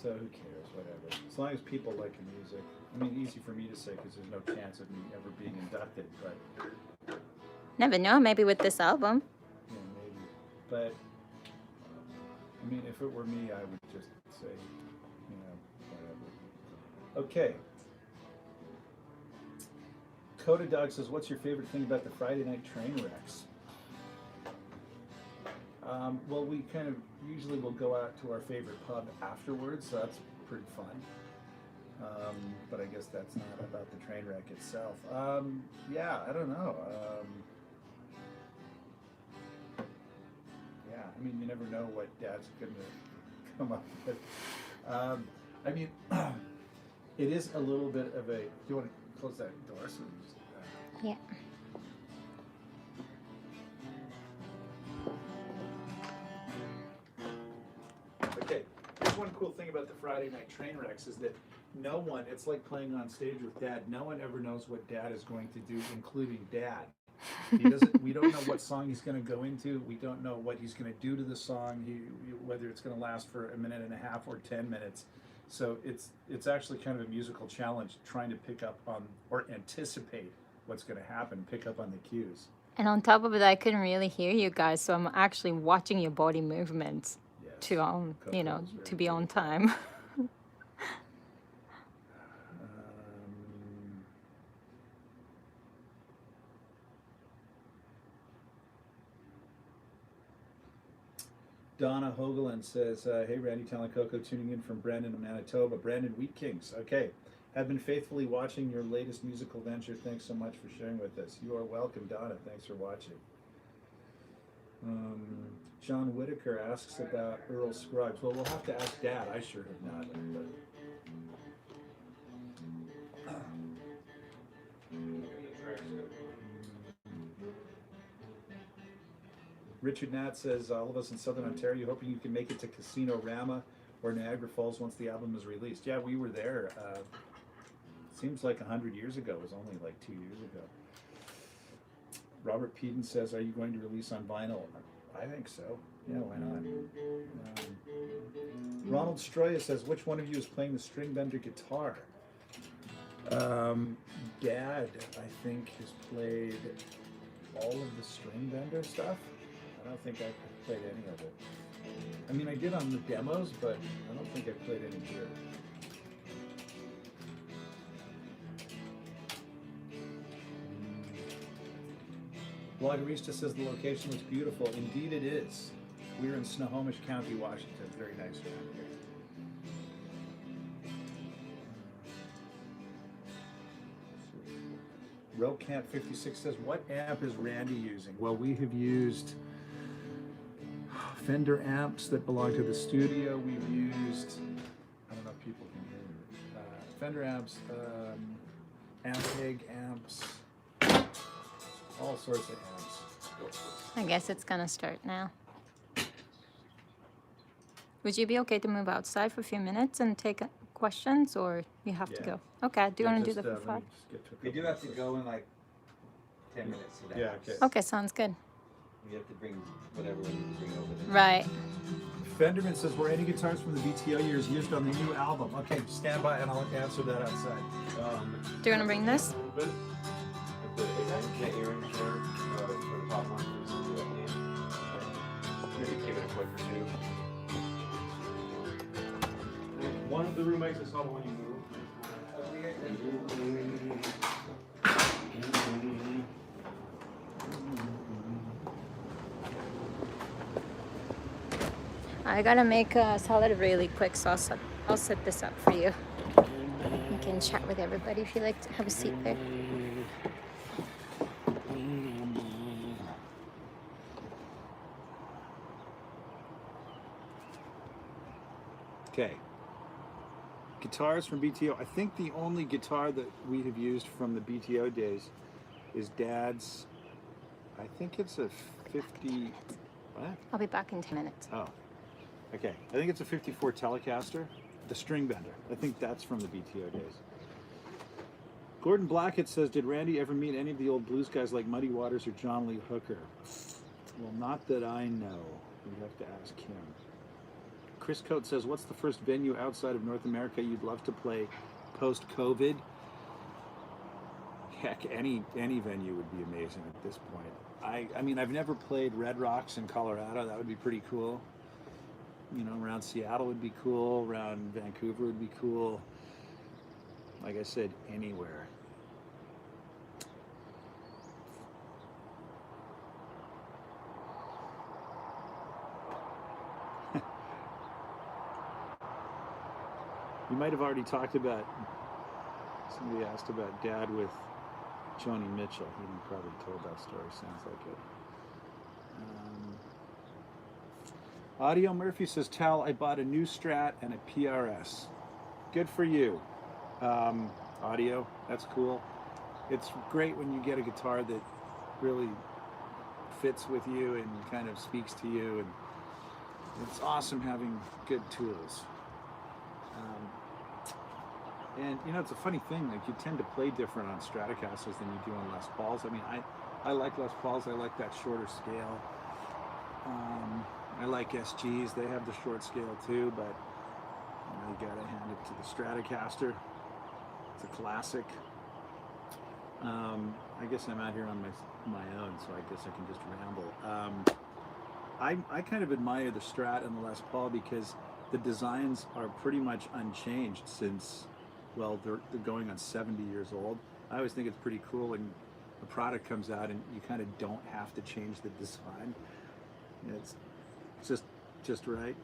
So who cares? Whatever. As long as people like the music. I mean, easy for me to say because there's no chance of me ever being inducted, but Never know, maybe with this album. yeah, maybe. But I mean, if it were me, I would just say, you know, whatever. Okay. Coda Dog says, what's your favorite thing about the Friday night train wrecks? Well, we kind of usually will go out to our favorite pub afterwards, so that's pretty fun. But I guess that's not about the train wreck itself. Yeah, I don't know. Yeah, I mean, you never know what Dad's going to come up with. I mean, it is a little bit of a. Do you want to close that door? So Yeah. okay, here's one cool thing about the Friday night train wrecks is that no one, it's like playing on stage with Dad, no one ever knows what Dad is going to do, including Dad. He doesn't. We don't know what song he's going to go into. We don't know what he's going to do to the song. Whether it's going to last for a minute and a half or 10 minutes. So it's actually kind of a musical challenge trying to pick up on or anticipate what's going to happen, pick up on the cues. And on top of it, I couldn't really hear you guys, so I'm actually watching your body movements Yes. to Coco you know, is very to be on good. time. Donna Hoagland says, hey, Randy Talacoco, tuning in from Brandon, Manitoba. Brandon Wheat Kings. Okay. Have been faithfully watching your latest musical venture. Thanks so much for sharing with us. You are welcome, Donna. Thanks for watching. John Whitaker asks about Earl Scruggs. Well, we'll have to ask Dad. I sure have not. But... Richard Nat says, all of us in Southern Ontario hoping you can make it to Casino Rama or Niagara Falls once the album is released. Yeah, we were there. Seems like 100 years ago. It was only like 2 years ago. Robert Peden says, are you going to release on vinyl? I think so. Yeah, why not? Ronald Stroya says, which one of you is playing the string bender guitar? Dad, I think, has played all of the string bender stuff. I don't think I played any of it. I mean, I did on the demos, but I don't think I played any here. Bloggerista says the location looks beautiful. Indeed it is. We're in Snohomish County, Washington. Very nice around here. Rocamp 56 says, what amp is Randy using? Well, we have used Fender amps that belong to the studio. We've used, I don't know if people can hear me, Fender amps, Ampeg amps, all sorts of amps. I guess it's gonna start now. Would you be okay to move outside for a few minutes and take questions, or you have to Yeah. go? Okay, do you want to do that for let me 5? just get to a We do couple have to of go in like 10 minutes to that Yeah, house. okay. Okay, sounds good. We have to bring whatever we need to bring over there. Right. Fenderman says, were any guitars from the BTO years used on the new album? Okay, stand by and I'll answer that outside. Do you want to bring this? A little bit. The earring share for the top one. Maybe give it a click or two. One of the roommates I saw when you moved. I gotta make a salad really quick, so I'll I'll set this up for you. You can chat with everybody if you like to have a seat there. Okay. Guitars from BTO. I think the only guitar that we have used from the BTO days is Dad's. I think it's a 50. What? I'll be back in 10 minutes. Oh. Okay. I think it's a 54 Telecaster, the string bender. I think that's from the BTO days. Gordon Blackett says, did Randy ever meet any of the old blues guys like Muddy Waters or John Lee Hooker? Well, not that I know. We'd have to ask him. Chris Coates says, what's the first venue outside of North America you'd love to play post-COVID? Heck, any venue would be amazing at this point. I mean, I've never played Red Rocks in Colorado. That would be pretty cool. You know, around Seattle would be cool. Around Vancouver would be cool. Like I said, anywhere. You might have already talked about, somebody asked about Dad with Joni Mitchell. He probably told that story, sounds like it. Audio Murphy says, Tal, I bought a new Strat and a PRS. Good for you. Audio, that's cool. It's great when you get a guitar that really fits with you and kind of speaks to you, and it's awesome having good tools. And you know, it's a funny thing, like you tend to play different on Stratocasters than you do on Les Pauls. I mean, I like Les Pauls, I like that shorter scale. I like SGs, they have the short scale too, but you know, you gotta hand it to the Stratocaster. It's a classic. I guess I'm out here on my own, so I guess I can just ramble. I kind of admire the Strat and the Les Paul because the designs are pretty much unchanged since, well, they're going on 70 years old. I always think it's pretty cool when a product comes out and you kind of don't have to change the design. It's just right.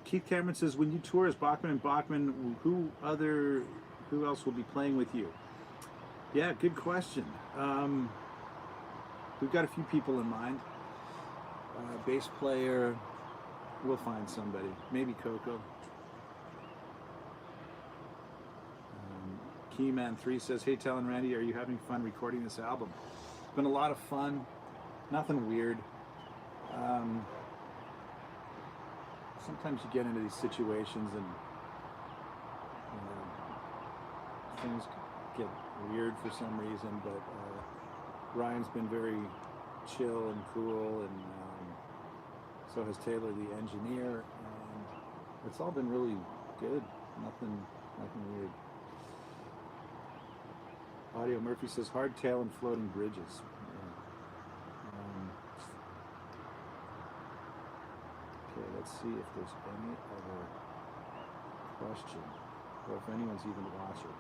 Keith Cameron says, when you tour as Bachman and Bachman, who else will be playing with you? Yeah, good question. We've got a few people in mind. Bass player, we'll find somebody. Maybe Coco. Keyman3 says, hey, Tal and Randy, are you having fun recording this album? It's been a lot of fun. Nothing weird. Sometimes you get into these situations and things get weird for some reason, but Ryan's been very chill and cool, and so has Taylor, the engineer, and it's all been really good. Nothing weird. Audio Murphy says, hardtail and floating bridges. Okay, let's see if there's any other question, or if anyone's even watching.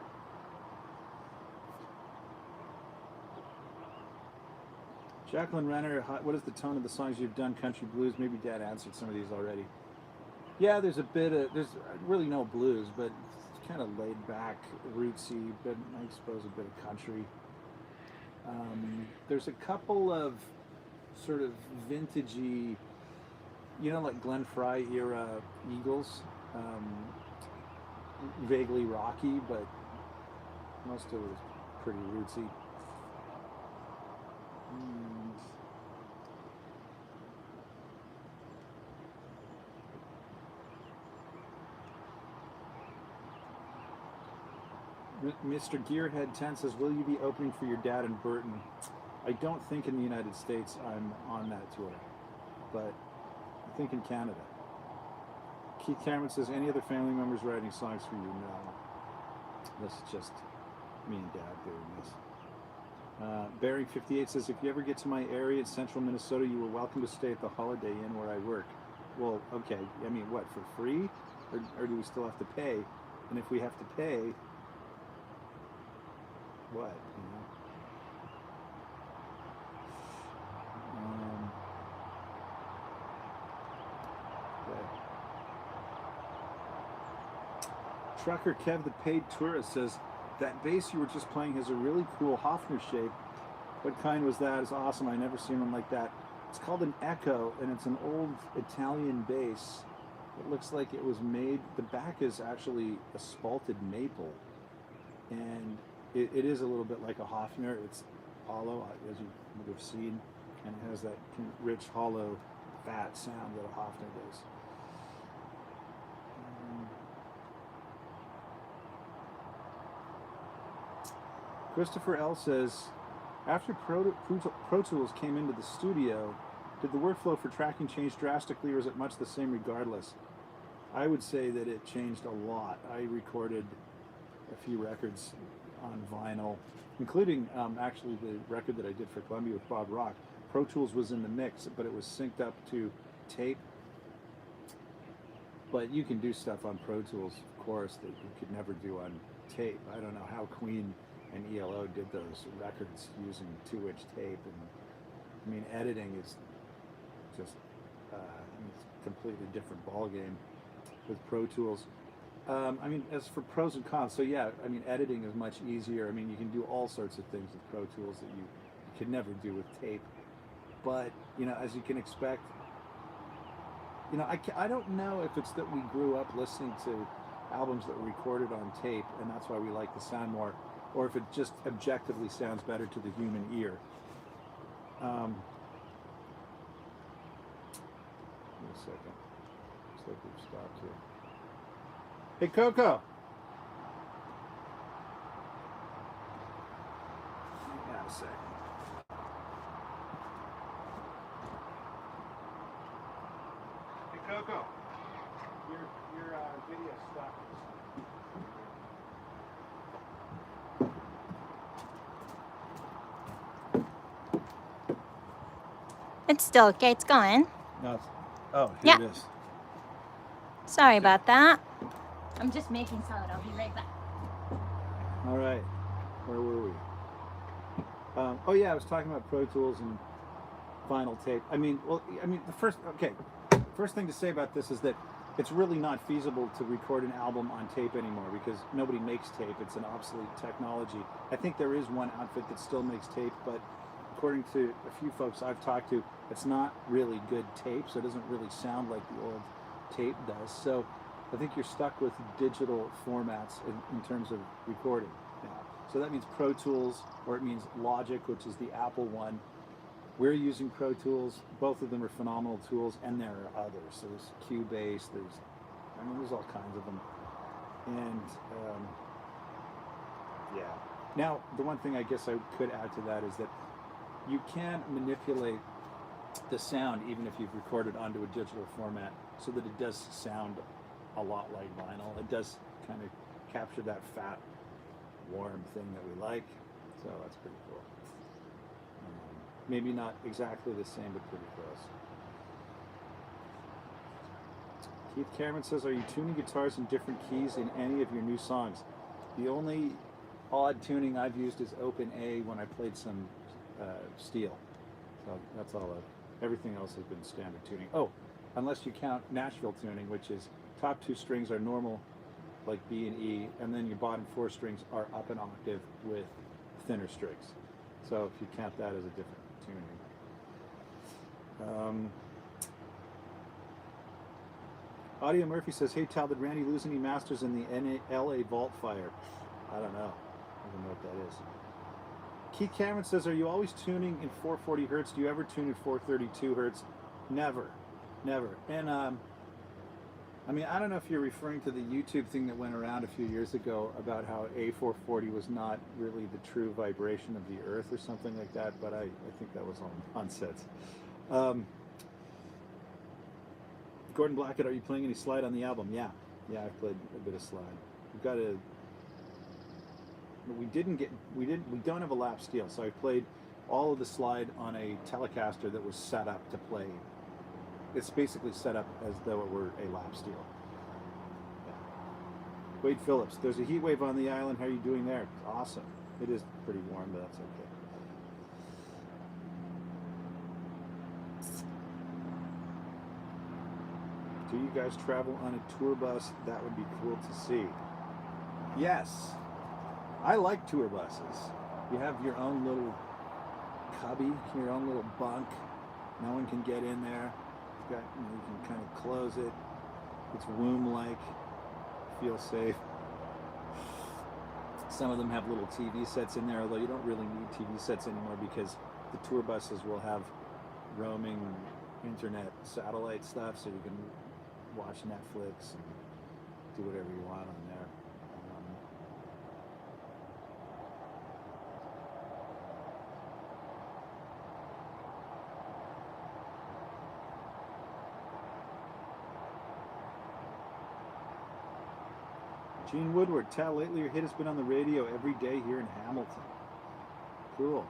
Jacqueline Renner, what is the tone of the songs you've done, country blues? Maybe Dad answered some of these already. Yeah, there's really no blues, but it's kind of laid back, rootsy, but I suppose a bit of country. There's a couple of sort of vintagey, you know, like Glenn Frey era Eagles, vaguely rocky, but most of it was pretty rootsy. Mr. Gearhead 10 says, will you be opening for your dad in Burton? I don't think in the United States I'm on that tour, but I think in Canada. Keith Cameron says, any other family members writing songs for you? No. This is just me and Dad doing this. Barry 58 says, if you ever get to my area in central Minnesota, you are welcome to stay at the Holiday Inn where I work. Well, okay. I mean, what, for free? Or do we still have to pay? And if we have to pay, what, you know? Okay. Trucker Kev the Paid Tourist says, that bass you were just playing has a really cool Hofner shape. What kind was that? It's awesome. I never seen one like that. It's called an Echo, and it's an old Italian bass. It looks like it was made, the back is actually a spalted maple, and it is a little bit like a Hofner. It's hollow, as you would have seen, and it has that rich, hollow, fat sound that a Hofner does. Christopher L. says, after Pro Tools came into the studio, did the workflow for tracking change drastically, or is it much the same regardless? I would say that it changed a lot. I recorded a few records on vinyl, including actually the record that I did for Columbia with Bob Rock. Pro Tools was in the mix, but it was synced up to tape. But you can do stuff on Pro Tools, of course, that you could never do on tape. I don't know how Queen and ELO did those records using 2-inch tape. And I mean, editing is just it's a completely different ballgame with Pro Tools. I mean, as for pros and cons, so yeah, I mean, editing is much easier. I mean, you can do all sorts of things with Pro Tools that you could never do with tape. But, you know, as you can expect, you know, I don't know if it's that we grew up listening to albums that were recorded on tape, and that's why we like the sound more, or if it just objectively sounds better to the human ear. Wait a second. Looks like we've stopped here. Hey, Coco. Hang on a second. Hey, Coco. Your video stopped. It's still okay. It's going. No, it's, oh, here Yeah. it is. Sorry about that. I'm just making salad. I'll be right back. All right, where were we? Oh yeah, I was talking about Pro Tools and vinyl tape. I mean, the first thing to say about this is that it's really not feasible to record an album on tape anymore because nobody makes tape. It's an obsolete technology. I think there is one outfit that still makes tape, but according to a few folks I've talked to, it's not really good tape, so it doesn't really sound like the old tape does. So I think you're stuck with digital formats in terms of recording now. So that means Pro Tools, or it means Logic, which is the Apple one. We're using Pro Tools. Both of them are phenomenal tools, and there are others. There's Cubase, there's all kinds of them. And yeah. Now, the one thing I guess I could add to that is that you can manipulate the sound even if you've recorded onto a digital format so that it does sound a lot like vinyl. It does kind of capture that fat, warm thing that we like. So that's pretty cool. Maybe not exactly the same, but pretty close. Keith Cameron says, are you tuning guitars in different keys in any of your new songs? The only odd tuning I've used is open A when I played some steel. So that's all. Everything else has been standard tuning. Oh, unless you count Nashville tuning, which is top 2 strings are normal, like B and E, and then your bottom 4 strings are up an octave with thinner strings. So if you count that as a different tuning. Audio Murphy says, hey Tal, did Randy lose any masters in the LA Vault Fire? I don't know. I don't know what that is. Keith Cameron says, are you always tuning in 440 hertz? Do you ever tune in 432 hertz? Never. And I mean, I don't know if you're referring to the YouTube thing that went around a few years ago about how A440 was not really the true vibration of the earth or something like that, but I think that was all nonsense. Gordon Blackett, are you playing any slide on the album? Yeah, I played a bit of slide. We've got a... We don't have a lap steel, so I played all of the slide on a Telecaster that was set up to play. It's basically set up as though it were a lap steel. Yeah. Wade Phillips, there's a heat wave on the island. How are you doing there? Awesome. It is pretty warm, but that's okay. Do you guys travel on a tour bus? That would be cool to see. Yes. I like tour buses. You have your own little cubby, your own little bunk. No one can get in there. You've got, you can kind of close it. It's womb-like. Feel safe. Some of them have little TV sets in there, although you don't really need TV sets anymore because the tour buses will have roaming internet satellite stuff, so you can watch Netflix and do whatever you want on there. Gene Woodward, Tal, lately your hit has been on the radio every day here in Hamilton. Cool.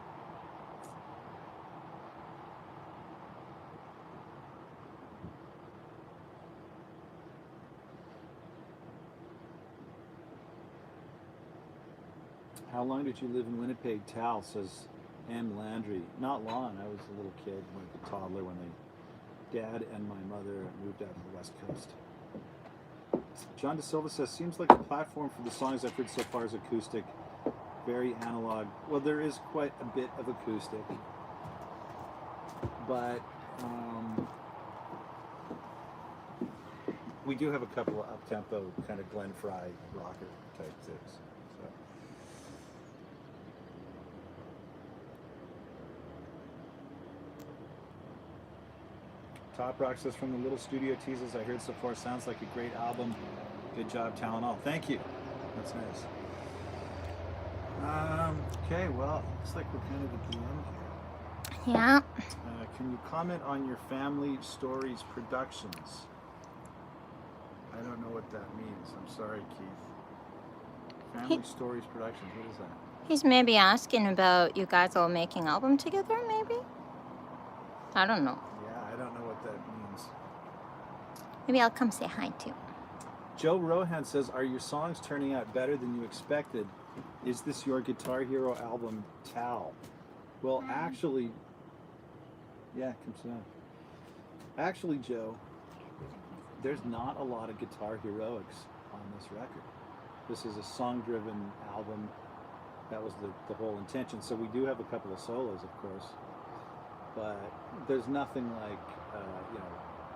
How long did you live in Winnipeg, Tal, says Ann Landry? Not long. I was a little kid, like a toddler, when Dad and my mother moved out to the West Coast. John De Silva says, seems like the platform for the songs I've heard so far is acoustic, very analog. Well, there is quite a bit of acoustic, but we do have a couple of up-tempo kind of Glenn Frey rocker type things. So. Top Rock says, from the little studio teases I heard so far, sounds like a great album. Good job, Tal and all. Thank you. That's nice. Okay, well, looks like we're kind of at the end here. Yeah. Can you comment on your Family Stories Productions? I don't know what that means. I'm sorry, Keith. Family Stories Productions, what is that? He's maybe asking about you guys all making album together, maybe? I don't know. Yeah, I don't know what that means. Maybe I'll come say hi too. Joe Rohan says, are your songs turning out better than you expected? Is this your Guitar Hero album, Tal? Well, actually, yeah, come sit down. Actually, Joe, there's not a lot of guitar heroics on this record. This is a song-driven album. That was the whole intention. So we do have a couple of solos, of course, but there's nothing like,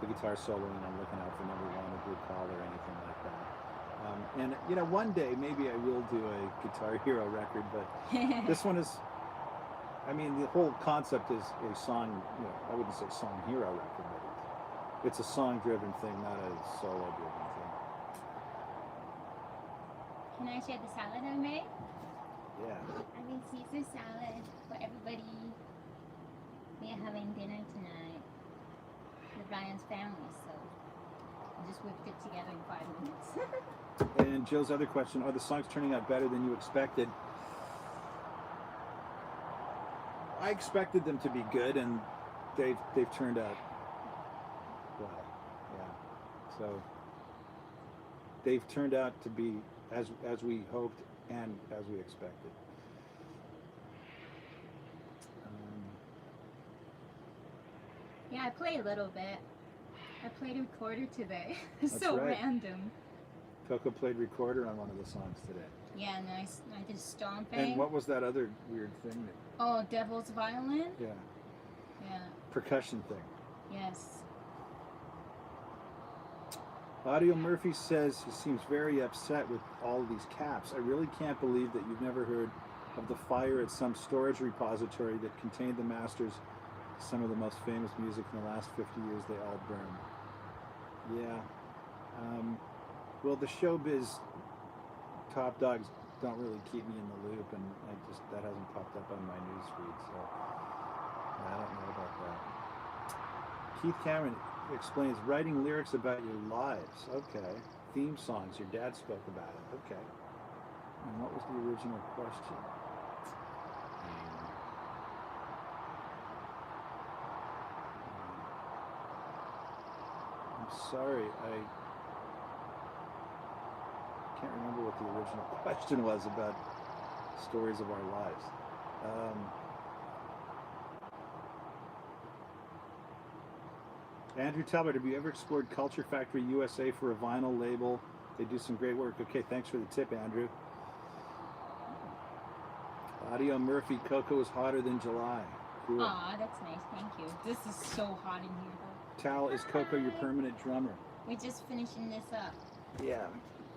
the guitar soloing I'm looking out for number one or Blue Collar or anything like that. And one day maybe I will do a Guitar Hero record, but this one is, the whole concept is a song, I wouldn't say song hero record, but it's a song-driven thing, not a solo-driven thing. Can I share the salad I made? Yeah. I made Caesar salad for everybody. We are having dinner tonight with Ryan's family, so I just whipped it together in 5 minutes. And Joe's other question, are the songs turning out better than you expected? I expected them to be good, and they've turned out well. Yeah. So they've turned out to be as we hoped and as we expected. Yeah, I played a little bit. I played a recorder today. That's So right. random. Coco played recorder on one of the songs today. Yeah, nice. I did stomping. And what was that other weird thing? Oh, Devil's Violin? Yeah, Yeah, percussion thing. yes. Audio Murphy says he seems very upset with all of these caps. I really can't believe that you've never heard of the fire at some storage repository that contained the masters of some of the most famous music in the last 50 years. They all burned. Yeah. Well, the showbiz top dogs don't really keep me in the loop, and that hasn't popped up on my news feed, so I don't know about that. Keith Cameron explains writing lyrics about your lives. Okay. Theme songs. Your dad spoke about it. Okay. And what was the original question? I'm sorry. I can't remember what the original question was about stories of our lives. Andrew Talbot, have you ever explored Culture Factory USA for a vinyl label? They do some great work. Okay, thanks for the tip, Andrew. Audio Murphy, Coco is hotter than July. Cool. Aw, that's nice. Thank you. This is so hot in here, though. Tal, is Coco your permanent drummer? We're just finishing this up. Yeah.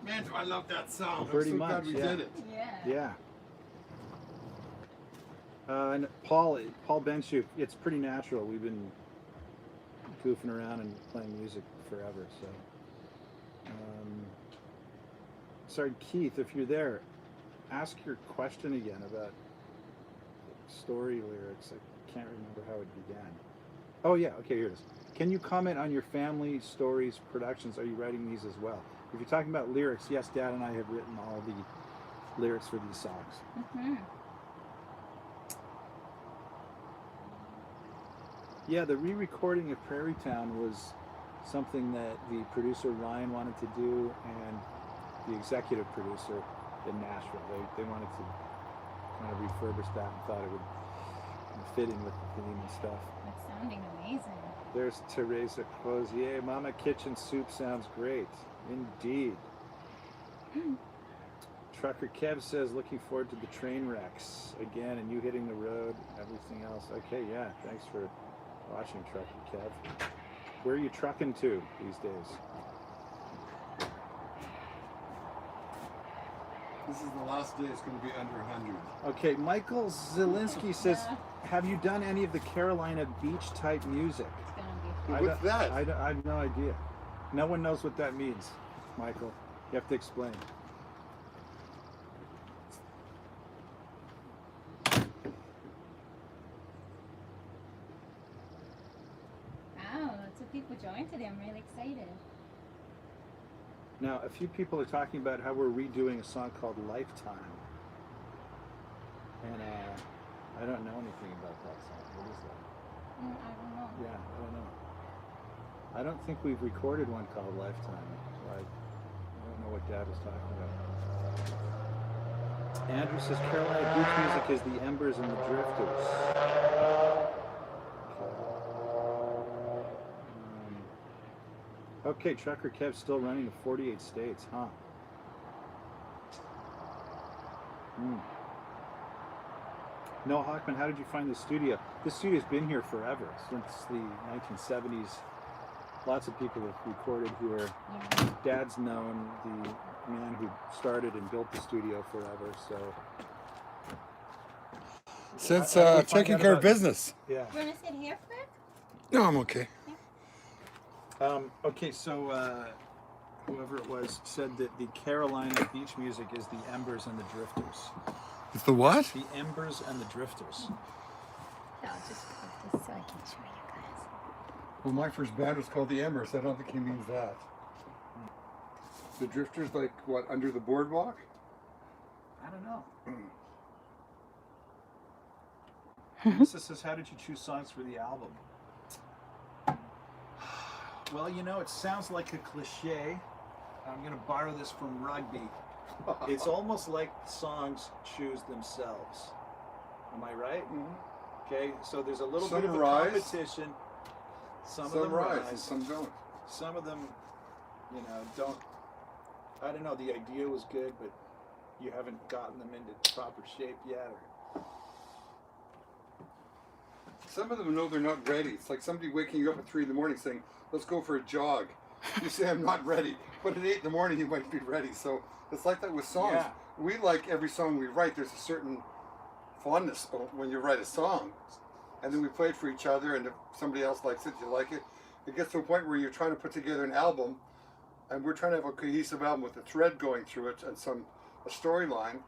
Man, do I love that song. Pretty I'm so much, glad we yeah. did it. Yeah. Yeah. And Paul Benchuk, it's pretty natural. We've been goofing around and playing music forever. So, sorry, Keith, if you're there, ask your question again about story lyrics. I can't remember how it began. Oh yeah, okay, here it is. Can you comment on your family stories productions? Are you writing these as well? If you're talking about lyrics, yes, Dad and I have written all the lyrics for these songs. Mm-hmm. Yeah, the re-recording of Prairie Town was something that the producer Ryan wanted to do, and the executive producer in Nashville. They wanted to kind of refurbish that and thought it would fit in with the theme and stuff. That's sounding amazing. There's Teresa Clozier. Mama Kitchen Soup sounds great. Indeed. Trucker Kev says, looking forward to the train wrecks again and you hitting the road, everything else. Okay, yeah, thanks for watching, Trucker Kev. Where are you trucking to these days? This is the last day it's going to be under 100. Okay, Michael Zielinski says, have you done any of the Carolina beach type music? It's gonna be What's that? I have no idea. No one knows what that means, Michael. You have to explain. Wow, lots of people joined today. I'm really excited. Now, a few people are talking about how we're redoing a song called Lifetime. And I don't know anything about that song. What is that? I don't know. Yeah, I don't know. I don't think we've recorded one called Lifetime. So I don't know what Dad was talking about. Andrew says Carolina beach music is the Embers and the Drifters. Okay, Trucker Kev's still running to 48 states, huh? Noah Hockman, how did you find the studio? This studio's been here forever, since the 1970s. Lots of people have recorded here. Yeah. Dad's known the man who started and built the studio forever, so... Since How did we find taking out care of about- business. Yeah. You wanna sit here, Fred? No, I'm okay. Okay, so whoever it was said that the Carolina beach music is the Embers and the Drifters. It's the what? The Embers and the Drifters. Yeah, I'll just put this so I can show you guys. Well, my first band was called the Embers. I don't think he means that. The Drifters, like what, under the boardwalk? I don't know. Melissa says, how did you choose songs for the album? Well, you know, it sounds like a cliche. I'm going to borrow this from rugby. It's almost like the songs choose themselves. Am I right? Mm-hmm. Okay, so there's a little Some bit of a rise. competition. Some of Some them rise rise. and some don't. Some of them, you know, don't. I don't know, the idea was good, but you haven't gotten them into proper shape yet. Or... Some of them know they're not ready. It's like somebody waking you up at 3 in the morning saying, let's go for a jog. You say, I'm not ready. But at 8 in the morning, you might be ready. So it's like that with songs. Yeah. We like every song we write. There's a certain fondness when you write a song. And then we play it for each other. And if somebody else likes it, you like it. It gets to a point where you're trying to put together an album. And we're trying to have a cohesive album with a thread going through it and a storyline.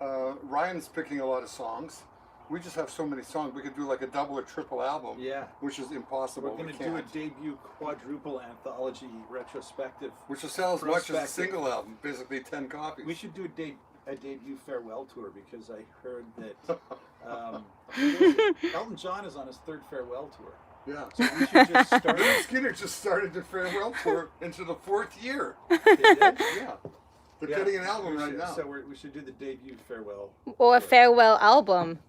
Ryan's picking a lot of songs. We just have so many songs. We could do like a double or triple album. Yeah. Which is impossible. We're going to do a debut quadruple anthology retrospective. Which will sell as much as a Prospective. single album, basically 10 copies. We should do a debut farewell tour because I heard that Elton John is on his 3rd farewell tour. Yeah. So we should just start. Leonard Skinner just started the farewell tour into the 4th year. They did? Yeah. They're Yeah. getting an album We right should- now. So we should do the debut farewell. Or a tour. farewell album,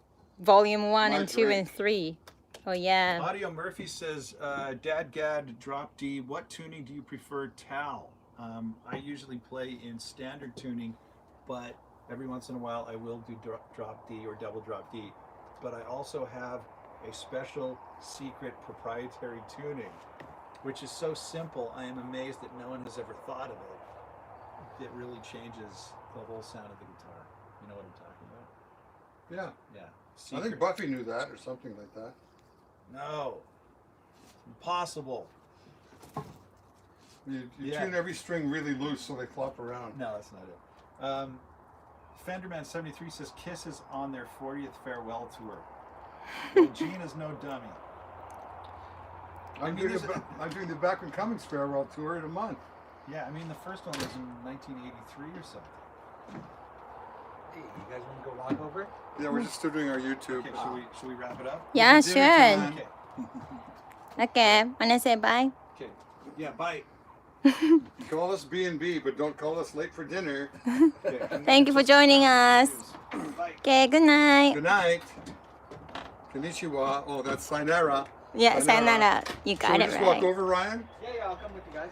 volume 1 My and 2 dream. and 3. Oh yeah. Audio Murphy says, Dad Gad, drop D. What tuning do you prefer, Tal? I usually play in standard tuning, but Every once in a while, I will do drop D or double drop D, but I also have a special secret proprietary tuning, which is so simple. I am amazed that no one has ever thought of it. It really changes the whole sound of the guitar. You know what I'm talking about? Yeah. Yeah. I think Buffy knew that or something like that. No. Impossible. You Yeah. tune every string really loose so they flop around. No, that's not it. Fenderman 73 says Kiss is on their 40th farewell tour. Well, Gina's no dummy. I'm doing the Bachman Cummings farewell tour in a month. Yeah, I mean the first one was in 1983 or something. Hey, you guys want to go walk over? Yeah, we're just still doing our YouTube. Okay, should we wrap it up? Yeah, Dinner sure. time. Okay. Okay, wanna say bye? Okay. Yeah, bye. Call us B&B, but don't call us late for dinner. Okay. Thank you for joining us. Bye. Okay, good night. Good night. Konnichiwa. Oh, that's sayonara. Yeah, Sayonara. sayonara. You Shall got we it just walk right. over, Ryan? Yeah, I'll come with you guys.